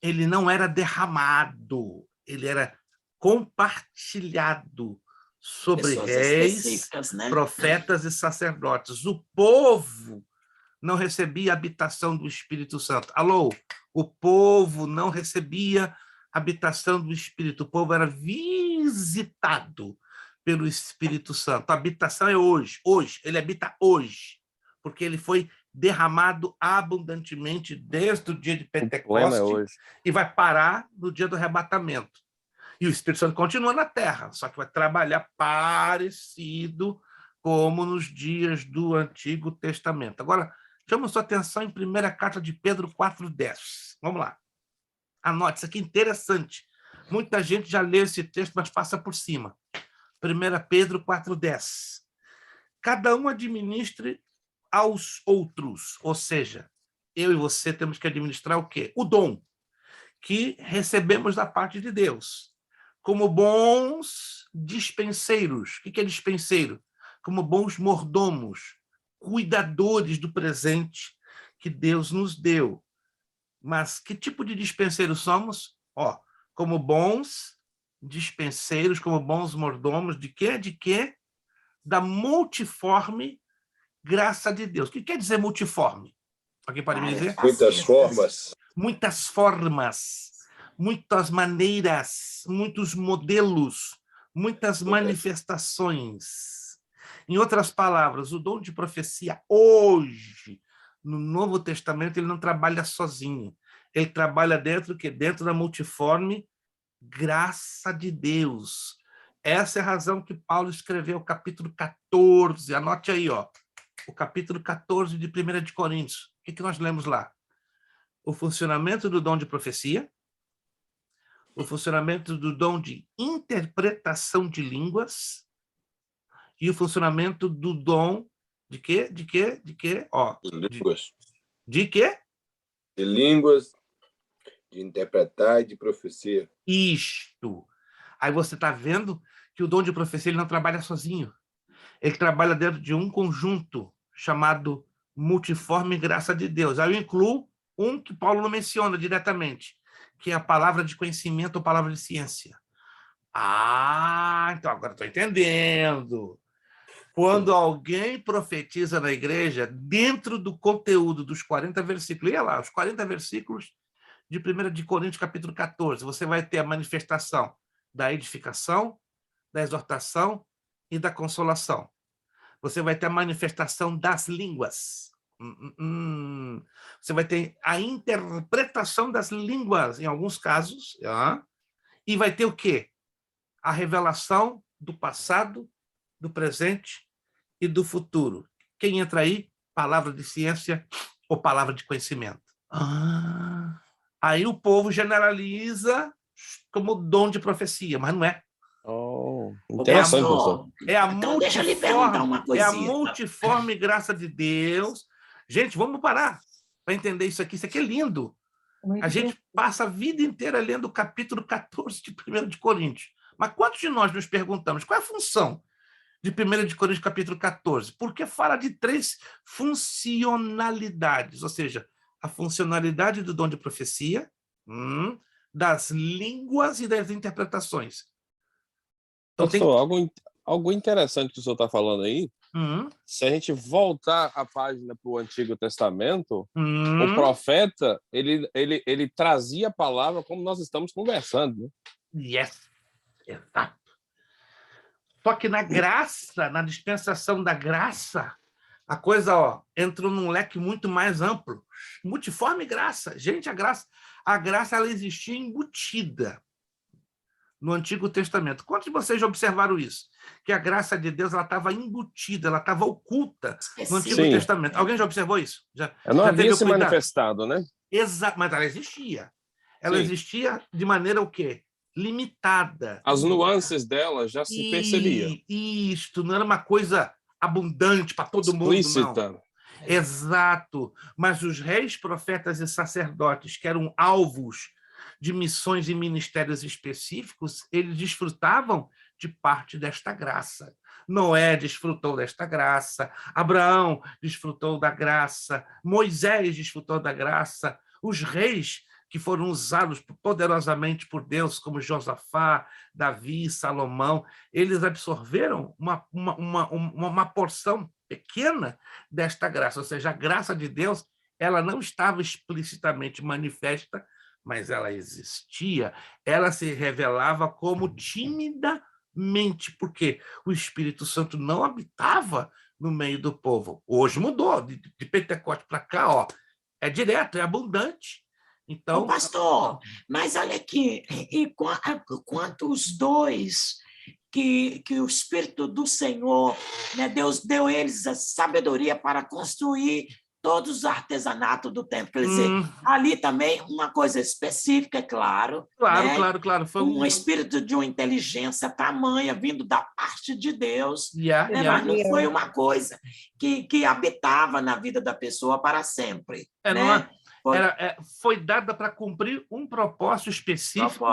ele não era derramado, ele era compartilhado sobre Pessoas reis, né? profetas e sacerdotes. O povo não recebia a habitação do Espírito Santo. Alô? O povo não recebia a habitação do Espírito. O povo era visitado pelo Espírito Santo. A habitação é hoje. Ele habita hoje, porque ele foi derramado abundantemente desde o dia de Pentecostes e vai parar no dia do arrebatamento. E o Espírito Santo continua na terra, só que vai trabalhar parecido como nos dias do Antigo Testamento. Agora, chama sua atenção em 1ª carta de Pedro 4,10. Vamos lá. Anote, isso aqui é interessante. Muita gente já leu esse texto, mas passa por cima. 1 Pedro 4,10. Cada um administre aos outros, ou seja, eu e você temos que administrar o quê? O dom que recebemos da parte de Deus, como bons dispenseiros. O que é dispenseiro? Como bons mordomos, cuidadores do presente que Deus nos deu. Mas que tipo de dispenseiro somos? Como bons dispenseiros, como bons mordomos, de quê? De quê? Da multiforme graça de Deus. O que quer dizer multiforme? Alguém pode me dizer? Muitas formas. Muitas formas, muitas maneiras, muitos modelos, muitas manifestações. Em outras palavras, o dom de profecia hoje, no Novo Testamento, ele não trabalha sozinho. Ele trabalha dentro da multiforme graça de Deus. Essa é a razão que Paulo escreveu o capítulo 14. Anote aí, o capítulo 14 de 1 de Coríntios. O que nós lemos lá? O funcionamento do dom de profecia, o funcionamento do dom de interpretação de línguas e o funcionamento do dom de quê? De quê? De quê? Línguas. De quê? De línguas, de interpretar e de profecia. Isto. Aí você está vendo que o dom de profecia ele não trabalha sozinho. Ele trabalha dentro de um conjunto chamado multiforme graça de Deus. Aí eu incluo um que Paulo não menciona diretamente, que é a palavra de conhecimento ou palavra de ciência. Então agora estou entendendo. Quando alguém profetiza na igreja, dentro do conteúdo dos 40 versículos, olha lá, os 40 versículos de 1 de Coríntios, capítulo 14, você vai ter a manifestação da edificação, da exortação e da consolação. Você vai ter a manifestação das línguas. Você vai ter a interpretação das línguas, em alguns casos, e vai ter o quê? A revelação do passado, do presente e do futuro. Quem entra aí? Palavra de ciência ou palavra de conhecimento. Aí o povo generaliza como dom de profecia, mas não é. Interessante, professor. Então, deixa eu lhe perguntar uma coisinha. É a multiforme graça de Deus. Gente, vamos parar para entender isso aqui. Isso aqui é lindo. A gente passa a vida inteira lendo o capítulo 14 de 1 de Coríntios. Mas quantos de nós nos perguntamos qual é a função de 1 de Coríntios, capítulo 14? Porque fala de 3 funcionalidades, ou seja, a funcionalidade do dom de profecia, das línguas e das interpretações. Então, algo interessante que o senhor está falando aí, se a gente voltar a página para o Antigo Testamento, o profeta, ele trazia a palavra como nós estamos conversando. Né? Yes, exato. Só que na graça, na dispensação da graça, a coisa entrou num leque muito mais amplo. Multiforme graça. Gente, a graça ela existia embutida no Antigo Testamento. Quantos de vocês já observaram isso? Que a graça de Deus ela estava embutida, ela estava oculta no Antigo Testamento. Alguém já observou isso? Ela não havia se manifestado, né? Exato, mas ela existia. Ela existia de maneira o quê? Limitada. As nuances dela já se percebia. Isto não era uma coisa abundante para todo mundo, não. Exato. Mas os reis, profetas e sacerdotes, que eram alvos de missões e ministérios específicos, eles desfrutavam de parte desta graça. Noé desfrutou desta graça, Abraão desfrutou da graça, Moisés desfrutou da graça, os reis que foram usados poderosamente por Deus, como Josafá, Davi, Salomão, eles absorveram uma porção pequena desta graça, ou seja, a graça de Deus ela não estava explicitamente manifesta, mas ela existia, ela se revelava como timidamente, porque o Espírito Santo não habitava no meio do povo. Hoje mudou, de Pentecostes para cá, é direto, é abundante. Então, pastor, mas olha aqui, enquanto os dois que o Espírito do Senhor, né, Deus deu eles a sabedoria para construir todos os artesanatos do templo. Quer dizer, ali também uma coisa específica, é claro. Claro. Foi um espírito de uma inteligência tamanha, vindo da parte de Deus. Mas não foi uma coisa que habitava na vida da pessoa para sempre. Foi dada para cumprir um propósito específico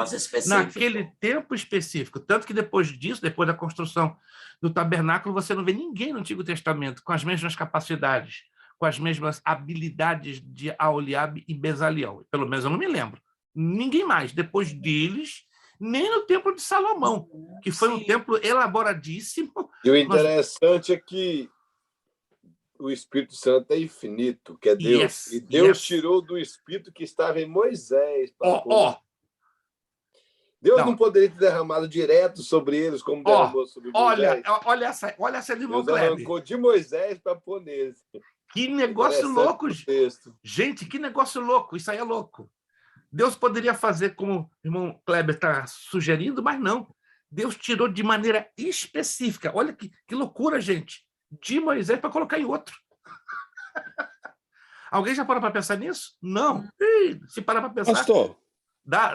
naquele tempo específico. Tanto que depois disso, depois da construção do tabernáculo, você não vê ninguém no Antigo Testamento com as mesmas capacidades, com as mesmas habilidades de Aholiabe e Bezaliel. Pelo menos eu não me lembro. Ninguém mais. Depois deles, nem no Templo de Salomão, que foi um templo elaboradíssimo. E o interessante é que o Espírito Santo é infinito, que é Deus. E Deus tirou do Espírito que estava em Moisés. Deus não poderia ter derramado direto sobre eles, como derramou sobre Moisés. Olha essa de Deus arrancou de Moisés para pôr neles. Que negócio louco, gente, que negócio louco, isso aí é louco. Deus poderia fazer como o irmão Kleber está sugerindo, mas não. Deus tirou de maneira específica. Olha que loucura, gente. De Moisés para colocar em outro. Alguém já parou para pensar nisso? Não. Se parar para pensar, pastor, dá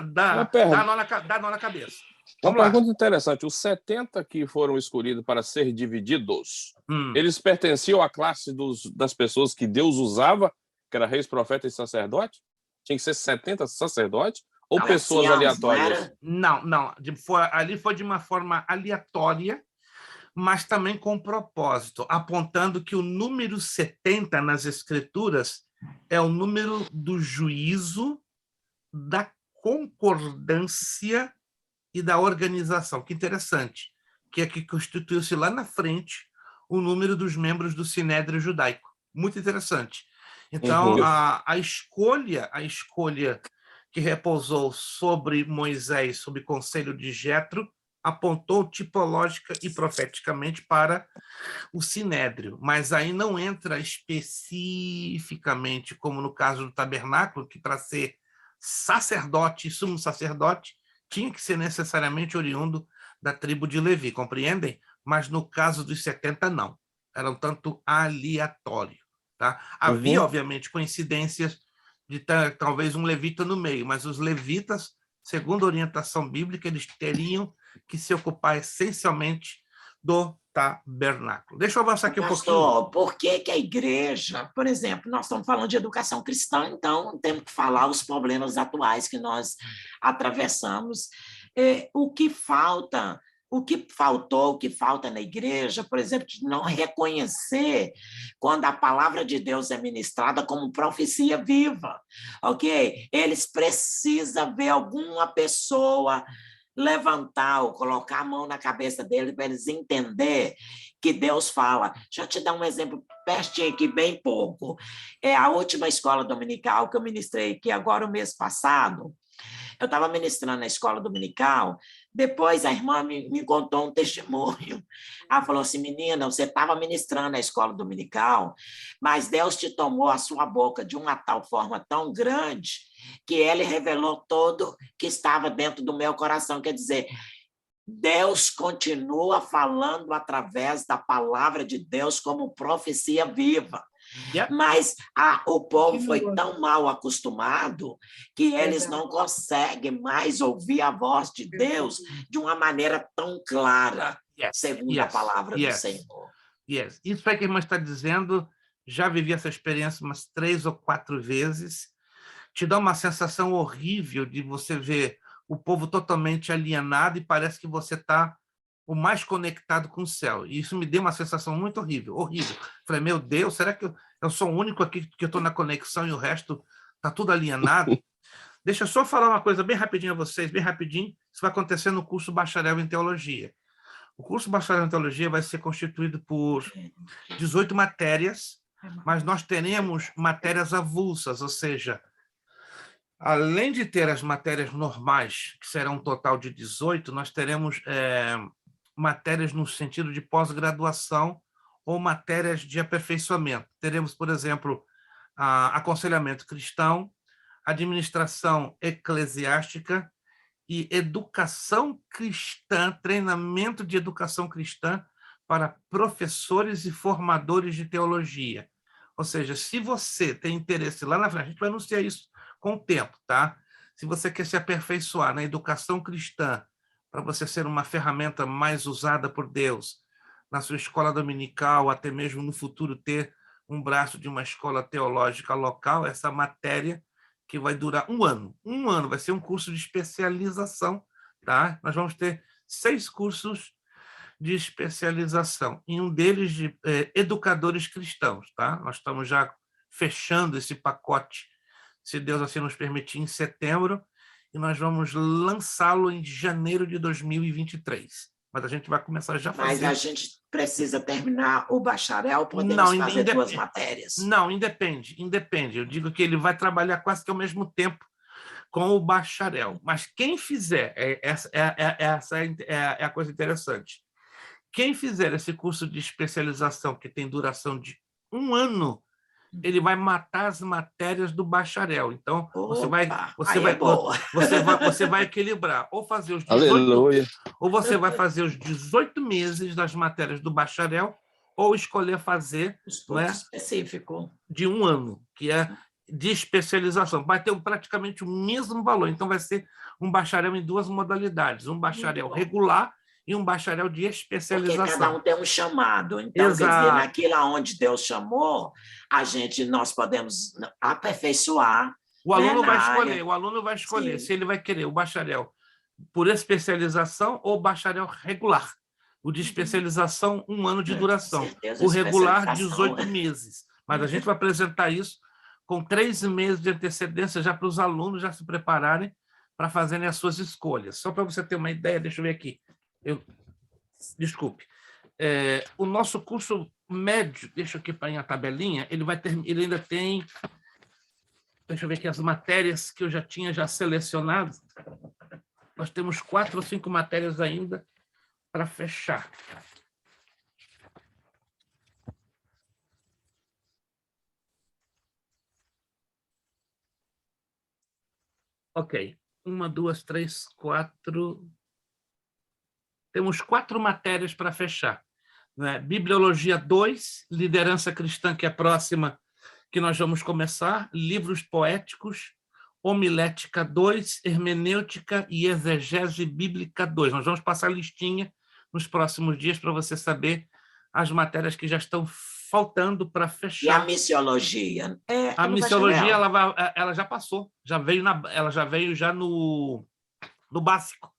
nó na cabeça. Uma pergunta interessante. Os 70 que foram escolhidos para ser divididos, eles pertenciam à classe das pessoas que Deus usava, que era reis, profetas e sacerdotes? Tinha que ser 70 sacerdotes? Ou pessoas aleatórias? Não. Ali foi de uma forma aleatória, mas também com propósito, apontando que o número 70 nas Escrituras é o número do juízo, da concordância e da organização. Que interessante, que é que constituiu-se lá na frente o número dos membros do Sinédrio Judaico. Muito interessante. Então, a escolha que repousou sobre Moisés, sob conselho de Jetro, apontou tipológica e profeticamente para o Sinédrio, mas aí não entra especificamente, como no caso do tabernáculo, que para ser sacerdote, sumo sacerdote, tinha que ser necessariamente oriundo da tribo de Levi, compreendem? Mas no caso dos 70, não. Era um tanto aleatório. Tá? Havia, obviamente, coincidências de talvez um levita no meio, mas os levitas, segundo a orientação bíblica, eles teriam que se ocupar essencialmente do tabernáculo. Deixa eu avançar aqui um pouquinho. Por que a igreja, por exemplo, nós estamos falando de educação cristã, então temos que falar os problemas atuais que nós atravessamos. O que falta na igreja, por exemplo, de não reconhecer quando a palavra de Deus é ministrada como profecia viva, ok? Eles precisam ver alguma pessoa levantar ou colocar a mão na cabeça dele para eles entender que Deus fala. Deixa eu te dar um exemplo pertinho aqui, bem pouco. É a última escola dominical que eu ministrei aqui agora o mês passado. Eu estava ministrando na escola dominical, depois a irmã me contou um testemunho. Ela falou assim, menina, você estava ministrando na escola dominical, mas Deus te tomou a sua boca de uma tal forma tão grande que Ele revelou todo que estava dentro do meu coração. Quer dizer, Deus continua falando através da palavra de Deus como profecia viva. Mas o povo foi tão mal acostumado que eles não conseguem mais ouvir a voz de Deus de uma maneira tão clara, segundo a palavra do Senhor. Isso é que a irmã está dizendo, já vivi essa experiência umas 3 ou 4 vezes, te dá uma sensação horrível de você ver o povo totalmente alienado e parece que você está o mais conectado com o céu. E isso me deu uma sensação muito horrível, horrível. Falei, meu Deus, será que eu sou o único aqui que estou na conexão e o resto está tudo alienado? Deixa eu só falar uma coisa bem rapidinho a vocês, bem rapidinho. Isso vai acontecer no curso Bacharel em Teologia. O curso Bacharel em Teologia vai ser constituído por 18 matérias, mas nós teremos matérias avulsas, ou seja, além de ter as matérias normais, que serão um total de 18, nós teremos matérias no sentido de pós-graduação ou matérias de aperfeiçoamento. Teremos, por exemplo, aconselhamento cristão, administração eclesiástica e educação cristã, treinamento de educação cristã para professores e formadores de teologia. Ou seja, se você tem interesse lá na frente, a gente vai anunciar isso com o tempo, tá? Se você quer se aperfeiçoar na educação cristã, para você ser uma ferramenta mais usada por Deus, na sua escola dominical, até mesmo no futuro ter um braço de uma escola teológica local, essa matéria que vai durar 1 ano. 1 ano, vai ser um curso de especialização, tá? Nós vamos ter 6 cursos de especialização, e um deles de educadores cristãos, tá? Nós estamos já fechando esse pacote, se Deus assim nos permitir, em setembro, e nós vamos lançá-lo em janeiro de 2023. Mas a gente vai começar já a fazer... Mas a gente precisa terminar o bacharel, podemos fazer 2 matérias. Não, independe. Eu digo que ele vai trabalhar quase que ao mesmo tempo com o bacharel. Mas quem fizer, essa é a coisa interessante, quem fizer esse curso de especialização, que tem duração de 1 ano, ele vai matar as matérias do bacharel. Então, você vai equilibrar, ou fazer os 18, ou você vai fazer os 18 meses das matérias do bacharel, ou escolher fazer específico de 1 ano, que é de especialização. Vai ter praticamente o mesmo valor. Então, vai ser um bacharel em 2 modalidades, um bacharel regular e um bacharel de especialização. Porque cada um tem um chamado. Então, quer dizer, naquilo onde Deus chamou, nós podemos aperfeiçoar. O aluno vai escolher se ele vai querer o bacharel por especialização ou bacharel regular. O de especialização, 1 ano de duração. O regular, 18 meses. Mas a gente vai apresentar isso com 3 meses de antecedência já para os alunos já se prepararem para fazerem as suas escolhas. Só para você ter uma ideia, deixa eu ver aqui. Desculpe. O nosso curso médio, deixa eu aqui para a tabelinha, ele ainda tem, deixa eu ver aqui as matérias que eu já tinha selecionado. Nós temos 4 ou 5 matérias ainda para fechar. Ok. 1, 2, 3, 4... Temos 4 matérias para fechar. Né? Bibliologia 2, liderança cristã, que é a próxima que nós vamos começar, livros poéticos, homilética 2, hermenêutica e exegese bíblica 2. Nós vamos passar a listinha nos próximos dias para você saber as matérias que já estão faltando para fechar. E a missiologia? A missiologia ela já passou, ela já veio no básico.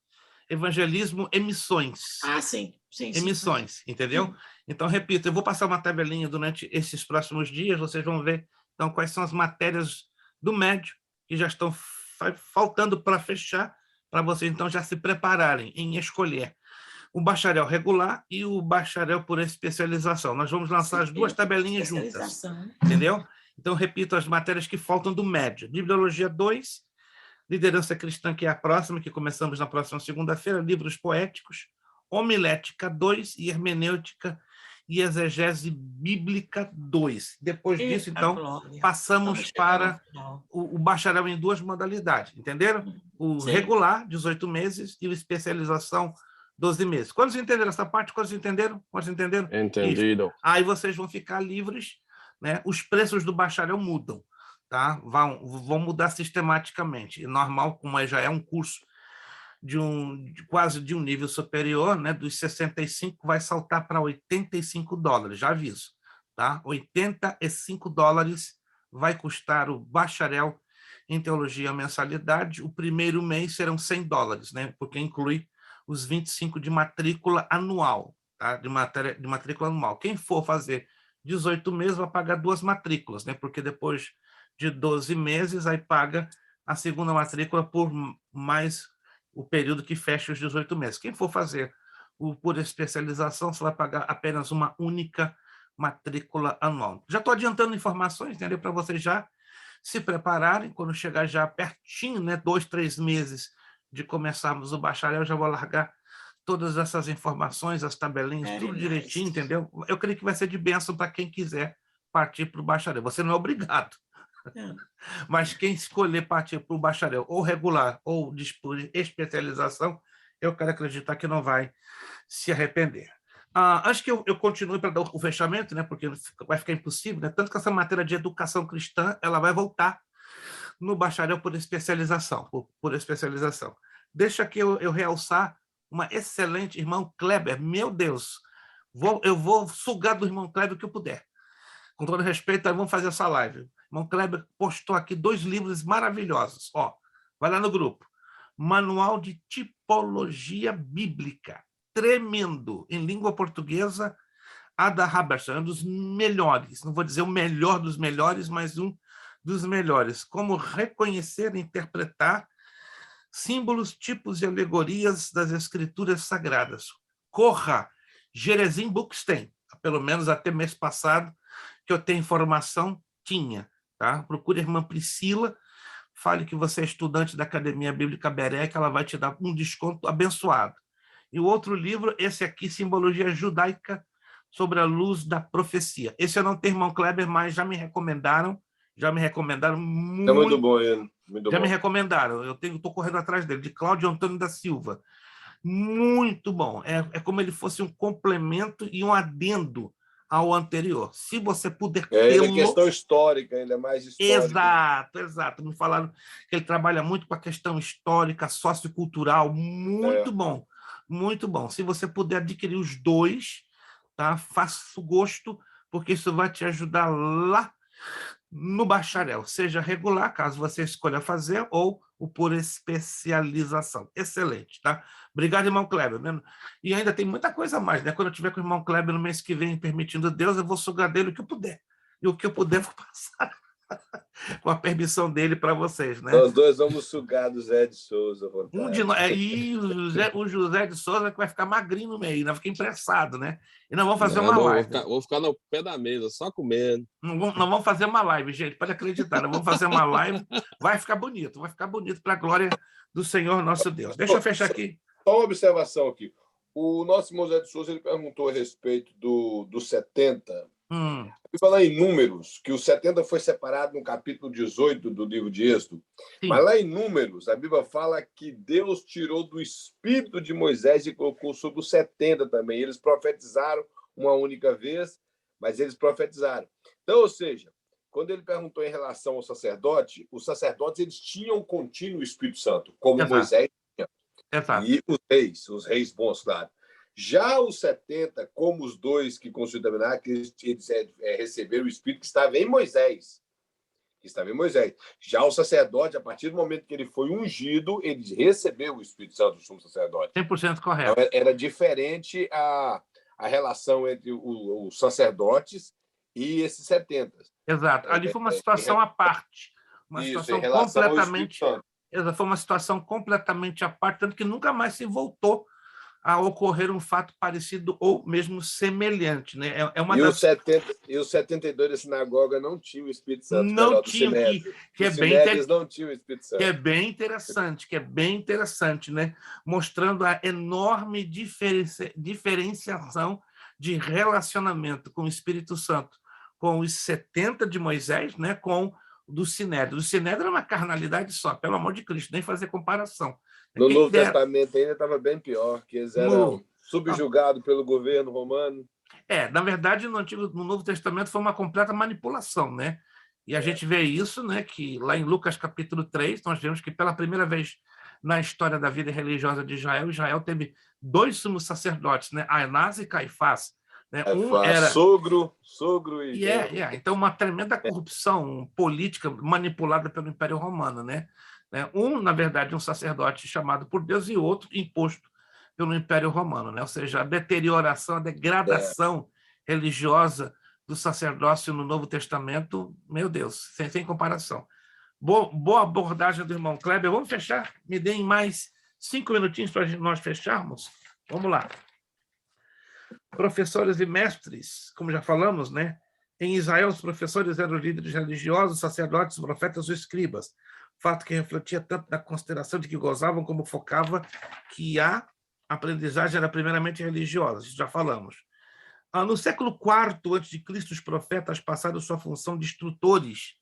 Evangelismo e missões. Sim. Emissões, entendeu? Então, repito, eu vou passar uma tabelinha durante esses próximos dias, vocês vão ver então quais são as matérias do médio que já estão faltando para fechar, para vocês então já se prepararem em escolher. o bacharel regular e o bacharel por especialização. Nós vamos lançar as duas tabelinhas juntas, entendeu? Então, repito as matérias que faltam do médio. Bibliologia 2, liderança cristã, que é a próxima, que começamos na próxima segunda-feira, livros poéticos, homilética 2 e hermenêutica e exegese bíblica 2. Depois disso, então, passamos para o bacharel em duas modalidades, entenderam? O regular, 18 meses, e o especialização, 12 meses. Quantos entenderam essa parte? Quantos entenderam? Quantos entenderam? Entendido. Isso. Aí vocês vão ficar livres, né? Os preços do bacharel mudam, tá? Vão mudar sistematicamente. E normal, como já é um curso quase de um nível superior, né? Dos 65 vai saltar para $85, já aviso, tá? $85 vai custar o bacharel em teologia mensalidade. O primeiro mês serão $100, né? Porque inclui os 25 de matrícula anual, tá? De matrícula anual. Quem for fazer 18 meses vai pagar 2 matrículas, né? Porque depois de 12 meses aí paga a segunda matrícula por mais o período que fecha os 18 meses. Quem for fazer por especialização, você vai pagar apenas uma única matrícula anual. Já estou adiantando informações, entendeu? Para vocês já se prepararem, quando chegar já pertinho, né? 2, 3 meses de começarmos o bacharel, já vou largar todas essas informações, as tabelinhas, tudo direitinho, entendeu? Eu creio que vai ser de bênção para quem quiser partir para o bacharel. Você não é obrigado. Mas quem escolher partir para o bacharel ou regular ou de especialização, eu quero acreditar que não vai se arrepender. Acho que eu continue para dar o fechamento, né? Porque vai ficar impossível, né? Tanto que essa matéria de educação cristã ela vai voltar no bacharel por especialização. Por especialização. Deixa aqui eu realçar uma excelente irmão Kleber. Meu Deus, eu vou sugar do irmão Kleber o que eu puder. Com todo respeito, vamos fazer essa live. O irmão Kleber postou aqui 2 livros maravilhosos. Ó, vai lá no grupo. Manual de Tipologia Bíblica. Tremendo. Em língua portuguesa, Ada Haberson, um dos melhores. Não vou dizer o melhor dos melhores, mas um dos melhores. Como reconhecer e interpretar símbolos, tipos e alegorias das escrituras sagradas. Corra! Gerezim Books tem. Pelo menos até mês passado, que eu tenho informação, tinha. Tá? Procure a irmã Priscila, fale que você é estudante da Academia Bíblica Beré, que ela vai te dar um desconto abençoado. E o outro livro, esse aqui, Simbologia Judaica sobre a Luz da Profecia. Esse eu não tenho, irmão Kleber, mas já me recomendaram muito. É muito bom ele. Muito já bom. Me recomendaram. Eu estou correndo atrás dele, de Cláudio Antônio da Silva. Muito bom. É como ele fosse um complemento e um adendo ao anterior. Se você puder tê-lo... É questão histórica, ele é mais histórico. Exato. Me falaram que ele trabalha muito com a questão histórica, sociocultural. Muito bom. Muito bom. Se você puder adquirir os 2, tá? Faça o gosto, porque isso vai te ajudar lá no bacharel, seja regular, caso você escolha fazer, ou o por especialização. Excelente, tá? Obrigado, irmão Kleber. E ainda tem muita coisa a mais, né? Quando eu tiver com o irmão Kleber no mês que vem, permitindo Deus, eu vou sugar dele o que eu puder. E o que eu puder, vou passar com a permissão dele para vocês, né? Nós 2 vamos sugar do Zé de Souza. E o José de Souza que vai ficar magrinho no meio, né? Fica impressado, né? E nós vamos fazer uma live. Vou ficar no pé da mesa, só comendo. Nós vamos fazer uma live, gente, pode acreditar. Nós vamos fazer uma live, vai ficar bonito para a glória do Senhor nosso Deus. Deixa eu fechar aqui. Só uma observação aqui. O nosso irmão Zé de Souza ele perguntou a respeito do 70. Eu falar em números, que o 70 foi separado no capítulo 18 do livro de Êxodo. Sim. Mas lá em números, a Bíblia fala que Deus tirou do espírito de Moisés e colocou sobre os 70 também. Eles profetizaram uma única vez, mas eles profetizaram. Então, ou seja, quando ele perguntou em relação ao sacerdote, os sacerdotes eles tinham contínuo o Espírito Santo, como Moisés tinha. E os reis bons, claro. Já os 70, como os 2 que consideraram que eles receberam o Espírito que estava em Moisés. Já o sacerdote, a partir do momento que ele foi ungido, ele recebeu o Espírito Santo do sumo sacerdote. 100% correto. Então, era diferente a relação entre os sacerdotes e esses 70. Exato. Ali foi uma situação à parte. Situação completamente... Foi uma situação completamente à parte, tanto que nunca mais se voltou a ocorrer um fato parecido ou mesmo semelhante, né? E os 72 da sinagoga não tinham o Espírito Santo. Não tinham, que é bem não tinham o Espírito Santo. Que é bem interessante, né? Mostrando a enorme diferenciação de relacionamento com o Espírito Santo, com os 70 de Moisés, né? Com do Sinédrio. O Sinédrio era uma carnalidade só, pelo amor de Cristo, nem fazer comparação. No Novo Testamento ainda estava bem pior, que eles eram subjugados pelo governo romano. Na verdade, no Novo Testamento foi uma completa manipulação, né? E a gente vê isso, né? Que lá em Lucas capítulo 3, nós vemos que pela primeira vez na história da vida religiosa de Israel, Israel teve 2 sumos sacerdotes, né? Anás e Caifás. Né? Um era sogro e então uma tremenda corrupção política manipulada pelo Império Romano, né? Na verdade, um sacerdote chamado por Deus e outro imposto pelo Império Romano, né? Ou seja, a deterioração, a degradação religiosa do sacerdócio no Novo Testamento, meu Deus, sem comparação. Boa abordagem do irmão Kleber. Vamos fechar? Me deem mais 5 minutinhos para nós fecharmos. Vamos lá. Professores e mestres, como já falamos, né? Em Israel, os professores eram líderes religiosos, sacerdotes, profetas ou escribas. Fato que refletia tanto na consideração de que gozavam como focava que a aprendizagem era primeiramente religiosa, isso já falamos. No século IV a.C., os profetas passaram sua função de instrutores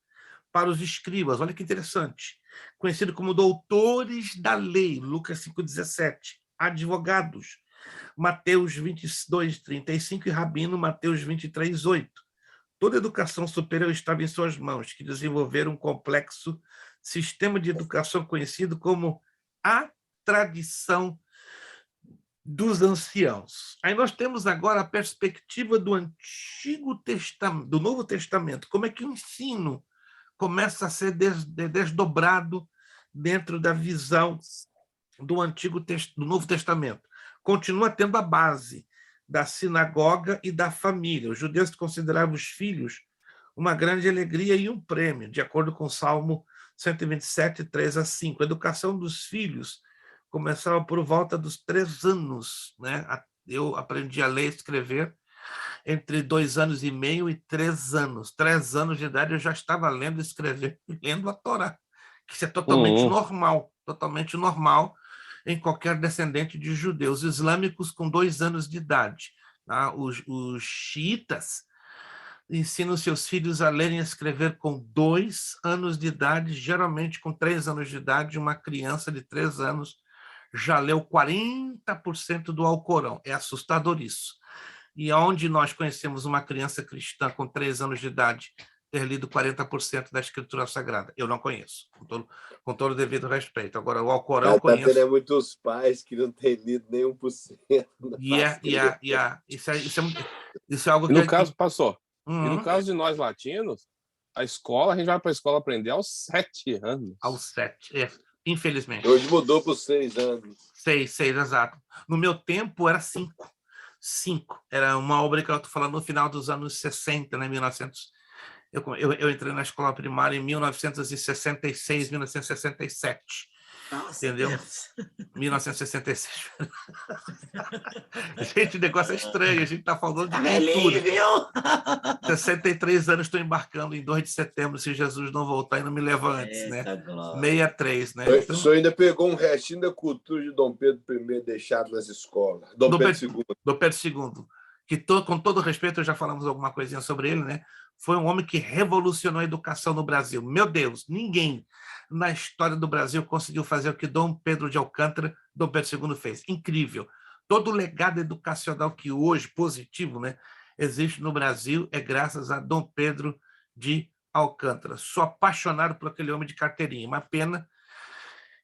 para os escribas, olha que interessante, conhecido como doutores da lei, Lucas 5,17, advogados, Mateus 22:35 e rabino, Mateus 23:8. Toda a educação superior estava em suas mãos, que desenvolveram um complexo sistema de educação conhecido como a tradição dos anciãos. Aí nós temos agora a perspectiva do Antigo Testamento, do Novo Testamento, como é que o ensino começa a ser desdobrado dentro da visão do Novo Testamento. Continua tendo a base da sinagoga e da família. Os judeus consideravam os filhos uma grande alegria e um prêmio, de acordo com o Salmo 127, 3-5. A educação dos filhos começava por volta dos 3 anos, né? Eu aprendi a ler e escrever entre 2 anos e meio e 3 anos. 3 anos de idade eu já estava lendo e escrevendo, lendo a Torá, que isso é totalmente normal em qualquer descendente de judeus islâmicos com 2 anos de idade. Tá? Os xiitas ensinam seus filhos a lerem e escrever com 2 anos de idade, geralmente com 3 anos de idade, uma criança de 3 anos já leu 40% do Alcorão. É assustador isso. E onde nós conhecemos uma criança cristã com 3 anos de idade ter lido 40% da Escritura Sagrada? Eu não conheço, com todo o devido respeito. Agora, o Alcorão eu conheço. Tem muitos pais que não têm lido nem 1%. Isso é algo que... No caso, pastor, e no caso de nós latinos, a gente vai para a escola aprender aos 7 anos. Aos 7, infelizmente. Hoje mudou para os 6 anos. 6, exato. No meu tempo era 5. Era uma obra que eu estou falando no final dos anos 60, né? 1900. Eu entrei na escola primária em 1966, 1967. Nossa, entendeu? Deus. 1966. Gente, o negócio é estranho, a gente está falando de cultura. 63 anos estou embarcando em 2 de setembro, se Jesus não voltar e não me leva antes, né? 63, né? Então... O senhor ainda pegou um restinho da cultura de Dom Pedro I deixado nas escolas. Dom Pedro II. Que com todo respeito, já falamos alguma coisinha sobre ele, né? Foi um homem que revolucionou a educação no Brasil. Meu Deus, ninguém na história do Brasil conseguiu fazer o que Dom Pedro de Alcântara, Dom Pedro II fez. Incrível. Todo o legado educacional que hoje, positivo, né, existe no Brasil é graças a Dom Pedro de Alcântara. Sou apaixonado por aquele homem de carteirinha. Uma pena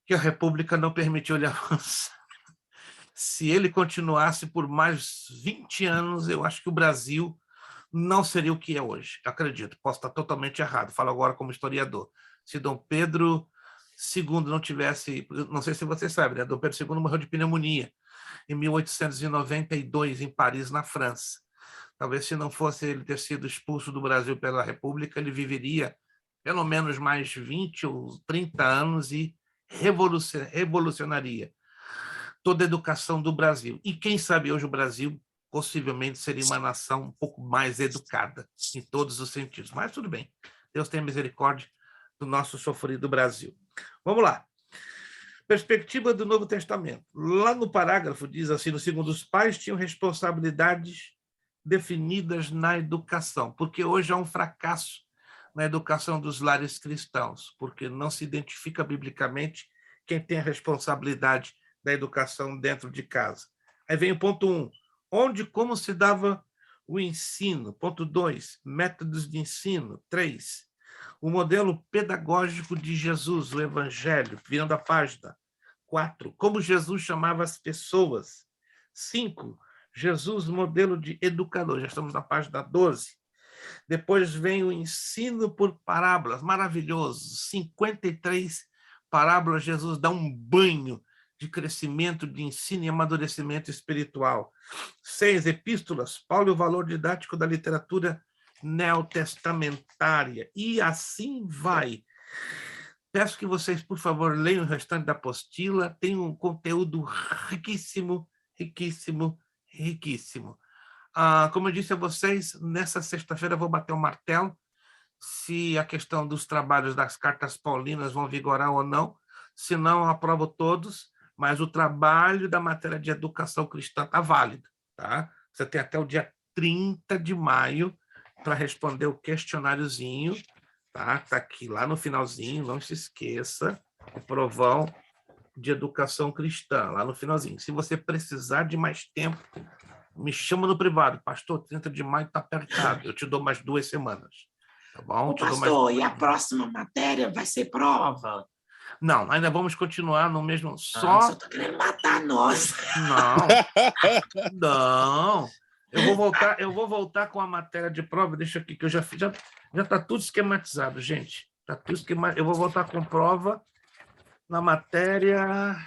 que a República não permitiu ele avançar. Se ele continuasse por mais 20 anos, eu acho que o Brasil não seria o que é hoje. Acredito, posso estar totalmente errado. Falo agora como historiador. Se Dom Pedro II não tivesse... Não sei se você sabe, né? Dom Pedro II morreu de pneumonia em 1892, em Paris, na França. Talvez se não fosse ele ter sido expulso do Brasil pela República, ele viveria pelo menos mais 20 ou 30 anos e revolucionaria toda a educação do Brasil. E quem sabe hoje o Brasil possivelmente seria uma nação um pouco mais educada, em todos os sentidos. Mas tudo bem, Deus tenha misericórdia do nosso sofrido Brasil. Vamos lá. Perspectiva do Novo Testamento. Lá no parágrafo diz assim, no segundo, os pais tinham responsabilidades definidas na educação, porque hoje há um fracasso na educação dos lares cristãos, porque não se identifica biblicamente quem tem a responsabilidade da educação dentro de casa. Aí vem o ponto 1, onde e como se dava o ensino. Ponto 2, métodos de ensino. 3, o modelo pedagógico de Jesus, o evangelho, virando a página. 4, como Jesus chamava as pessoas. 5, Jesus, modelo de educador. Já estamos na página 12. Depois vem o ensino por parábolas, maravilhoso. 53 parábolas, Jesus dá um banho de crescimento, de ensino e amadurecimento espiritual. 6 epístolas, Paulo e o valor didático da literatura neotestamentária. E assim vai. Peço que vocês, por favor, leiam o restante da apostila. Tem um conteúdo riquíssimo, riquíssimo, riquíssimo. Como eu disse a vocês, nessa sexta-feira eu vou bater o martelo se a questão dos trabalhos das cartas paulinas vão vigorar ou não. Se não, eu aprovo todos, mas o trabalho da matéria de educação cristã está válido. Tá? Você tem até o dia 30 de maio para responder o questionáriozinho. Tá aqui lá no finalzinho, não se esqueça, o provão de educação cristã, lá no finalzinho. Se você precisar de mais tempo, me chama no privado. Pastor, 30 de maio está apertado, eu te dou mais 2 semanas. Tá bom? Pastor, e a próxima matéria vai ser prova? Não, ainda vamos continuar no mesmo... Só está querendo matar nós. Não. Eu vou voltar com a matéria de prova, deixa aqui, que eu já está tudo esquematizado, gente. Tá tudo esquematizado. Eu vou voltar com prova na matéria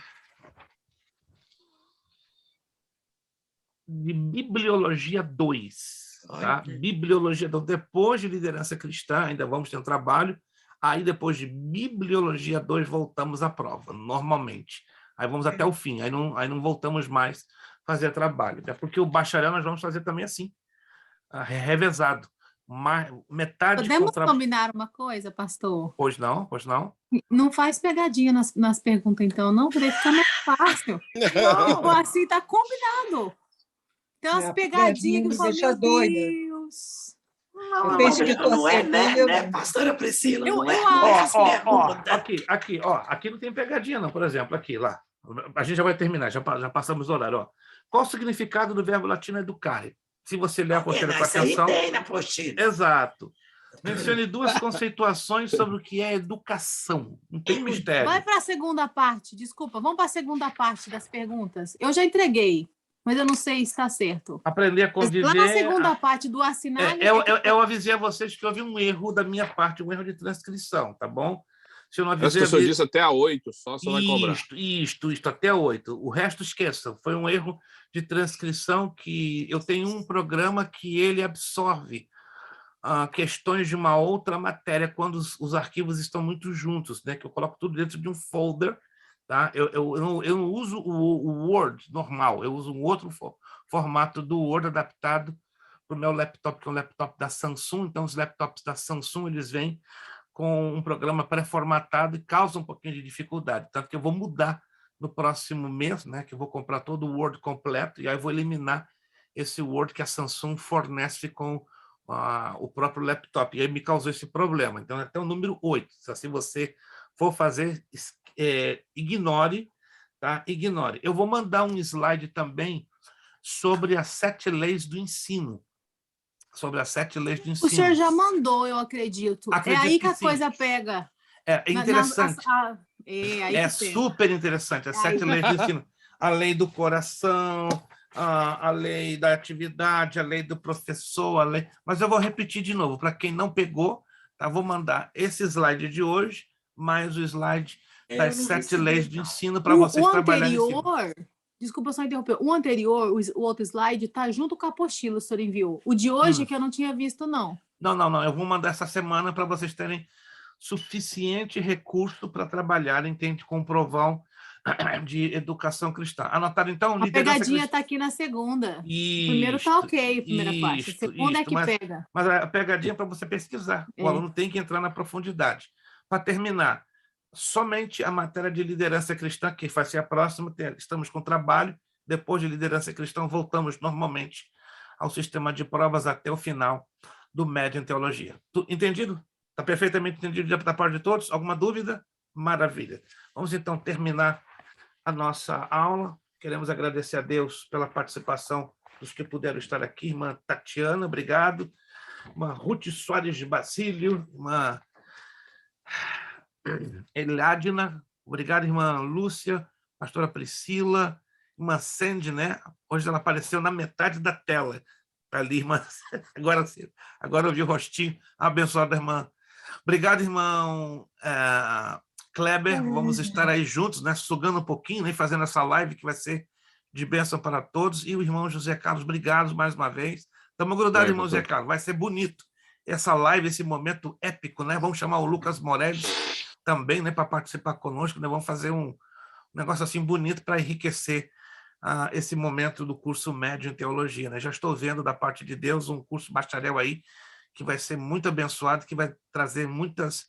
de Bibliologia 2. Tá? Bibliologia 2. Depois de liderança cristã, ainda vamos ter um trabalho. Aí, depois de Bibliologia 2, voltamos à prova, normalmente. Aí vamos até o fim, aí não voltamos mais a fazer trabalho. Até porque o bacharel nós vamos fazer também assim, revezado. Metade Podemos combinar uma coisa, pastor? Pois não, pois não. Não faz pegadinha nas perguntas, então, não, porque fica mais fácil. Não, assim tá combinado. Tem umas pegadinhas que eu falo, meu Deus. Eu penso que não é, né, pastora Priscila? Não é. Aqui não tem pegadinha, não. Por exemplo, aqui, lá. A gente já vai terminar, já passamos o horário. Ó. Qual o significado do verbo latino educare? Se você ler a apostila com atenção... Tem na apostila. Exato. Mencione 2 conceituações sobre o que é educação. Não tem mistério. Vai para a segunda parte, desculpa. Vamos para a segunda parte das perguntas. Eu já entreguei, mas eu não sei se está certo. Aprender a conviver... Lá na segunda parte do assinar... Eu avisei a vocês que houve um erro da minha parte, um erro de transcrição, tá bom? Se eu não avisei... Acho que o senhor disse até a 8, só você vai cobrar. Isto, até a 8. O resto esqueçam. Foi um erro de transcrição que eu tenho um programa que ele absorve questões de uma outra matéria quando os arquivos estão muito juntos, né? Que eu coloco tudo dentro de um folder, tá? Eu não uso o Word normal, eu uso um outro formato do Word adaptado para o meu laptop, que é um laptop da Samsung. Então, os laptops da Samsung, eles vêm com um programa pré-formatado e causa um pouquinho de dificuldade. Tanto que eu vou mudar no próximo mês, né, que eu vou comprar todo o Word completo e aí vou eliminar esse Word que a Samsung fornece com o próprio laptop. E aí me causou esse problema. Então, até o número 8. Se assim você for fazer, ignore, tá? Ignore. Eu vou mandar um slide também sobre as 7 leis do ensino. Sobre as 7 leis do ensino. O senhor já mandou, eu acredito. É aí que a coisa pega. É interessante. É super interessante. As 7 leis do ensino. A lei do coração, a lei da atividade, a lei do professor, a lei... Mas eu vou repetir de novo, para quem não pegou, tá? Vou mandar esse slide de hoje, mais o slide das 7 leis do ensino para vocês trabalharem em cima. Desculpa só interromper. O anterior, o outro slide, está junto com a apostila, o senhor enviou. O de hoje que eu não tinha visto, não. Não. Eu vou mandar essa semana para vocês terem suficiente recurso para trabalhar, entende, com o provão de educação cristã. Anotado, então? A pegadinha está aqui na segunda. Isto, o primeiro está ok, a primeira parte. A segunda é que pega. Mas a pegadinha é para você pesquisar. O aluno tem que entrar na profundidade. Para terminar, somente a matéria de liderança cristã, que vai ser a próxima, estamos com trabalho. Depois de liderança cristã, voltamos normalmente ao sistema de provas até o final do médio em teologia. Entendido? Está perfeitamente entendido da parte de todos? Alguma dúvida? Maravilha. Vamos, então, terminar a nossa aula. Queremos agradecer a Deus pela participação dos que puderam estar aqui. Irmã Tatiana, obrigado. Irmã Ruth Soares de Basílio. Irmã Eliadna, obrigado. Irmã Lúcia, pastora Priscila, irmã Sandy, né? Hoje ela apareceu na metade da tela. Ali, irmã. Agora sim. Agora eu vi o rostinho. Abençoada, irmã. Obrigado, irmão Kleber. Vamos estar aí juntos, né? Sugando um pouquinho, né? Fazendo essa live que vai ser de bênção para todos. E o irmão José Carlos, obrigado mais uma vez. Estamos grudados, irmão José Carlos. Vai ser bonito essa live, esse momento épico, né? Vamos chamar o Lucas Morelli também, né? Para participar conosco, né? Vamos fazer um negócio assim bonito para enriquecer esse momento do curso médio em teologia, né? Já estou vendo da parte de Deus um curso bacharel aí que vai ser muito abençoado, que vai trazer muitas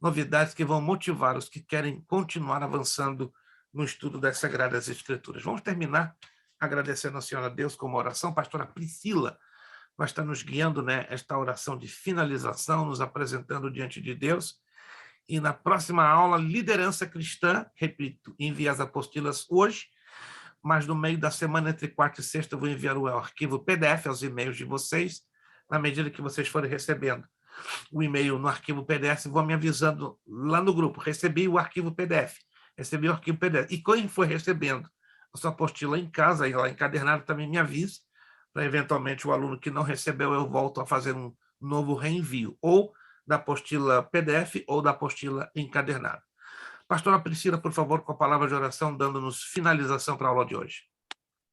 novidades que vão motivar os que querem continuar avançando no estudo das Sagradas Escrituras. Vamos terminar agradecendo a Senhora Deus com uma oração. Pastora Priscila vai estar nos guiando, né, esta oração de finalização, nos apresentando diante de Deus. E na próxima aula, liderança cristã, repito, envie as apostilas hoje, mas no meio da semana, entre quarta e sexta, eu vou enviar o arquivo PDF aos e-mails de vocês, na medida que vocês forem recebendo o e-mail no arquivo PDF, vão me avisando lá no grupo, recebi o arquivo PDF, recebi o arquivo PDF. E quem for recebendo a sua apostila em casa, e lá encadernado, também me avise, para eventualmente o aluno que não recebeu, eu volto a fazer um novo reenvio, ou da apostila PDF ou da apostila encadernada. Pastora Priscila, por favor, com a palavra de oração, dando-nos finalização para a aula de hoje.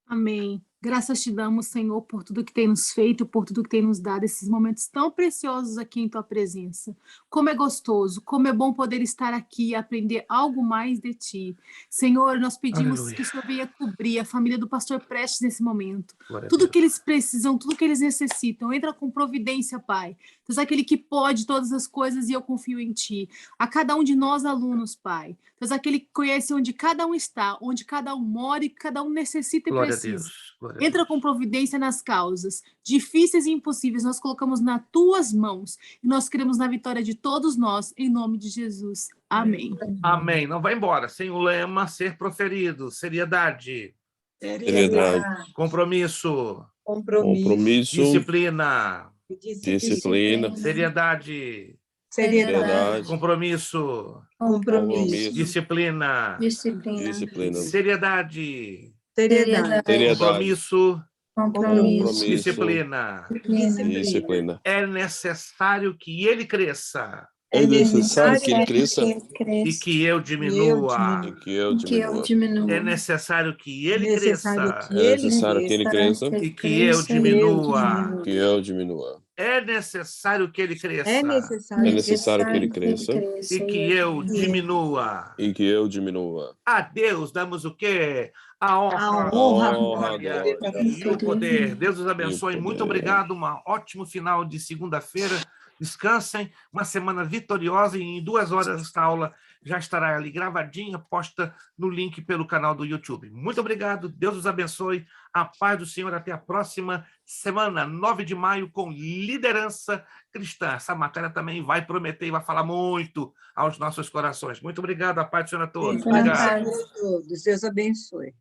Amém. Graças te damos, Senhor, por tudo que tem nos feito, por tudo que tem nos dado, esses momentos tão preciosos aqui em tua presença. Como é gostoso, como é bom poder estar aqui e aprender algo mais de ti. Senhor, nós pedimos Aleluia. Que o Senhor venha cobrir a família do pastor Prestes nesse momento. Tudo que eles precisam, tudo que eles necessitam, entra com providência, Pai. Tu és aquele que pode todas as coisas e eu confio em ti. A cada um de nós alunos, Pai. Tu és aquele que conhece onde cada um está, onde cada um mora e cada um necessita e Glória precisa. Entra com providência nas causas difíceis e impossíveis, nós colocamos nas tuas mãos e nós queremos na vitória de todos nós, em nome de Jesus. Amém. Amém. Não vai embora sem o lema ser proferido. Seriedade. Seriedade. Compromisso. Disciplina. Seriedade. Compromisso. Disciplina. Seriedade. Compromisso. Disciplina. É necessário que ele cresça. É necessário que ele cresça e que eu diminua. É necessário que ele cresça. É necessário que ele cresça e que eu diminua. É necessário que ele cresça. É necessário que ele cresça. E que eu diminua. A Deus damos o quê? A honra, a glória e o poder. Deus os abençoe. Muito obrigado. Um ótimo final de segunda-feira. Descansem. Uma semana vitoriosa. E em 2 horas esta aula já estará ali gravadinha, posta no link pelo canal do YouTube. Muito obrigado. Deus os abençoe. A paz do Senhor. Até a próxima semana, 9 de maio, com liderança cristã. Essa matéria também vai prometer e vai falar muito aos nossos corações. Muito obrigado. A paz do Senhor a todos. Obrigado a todos. Deus abençoe.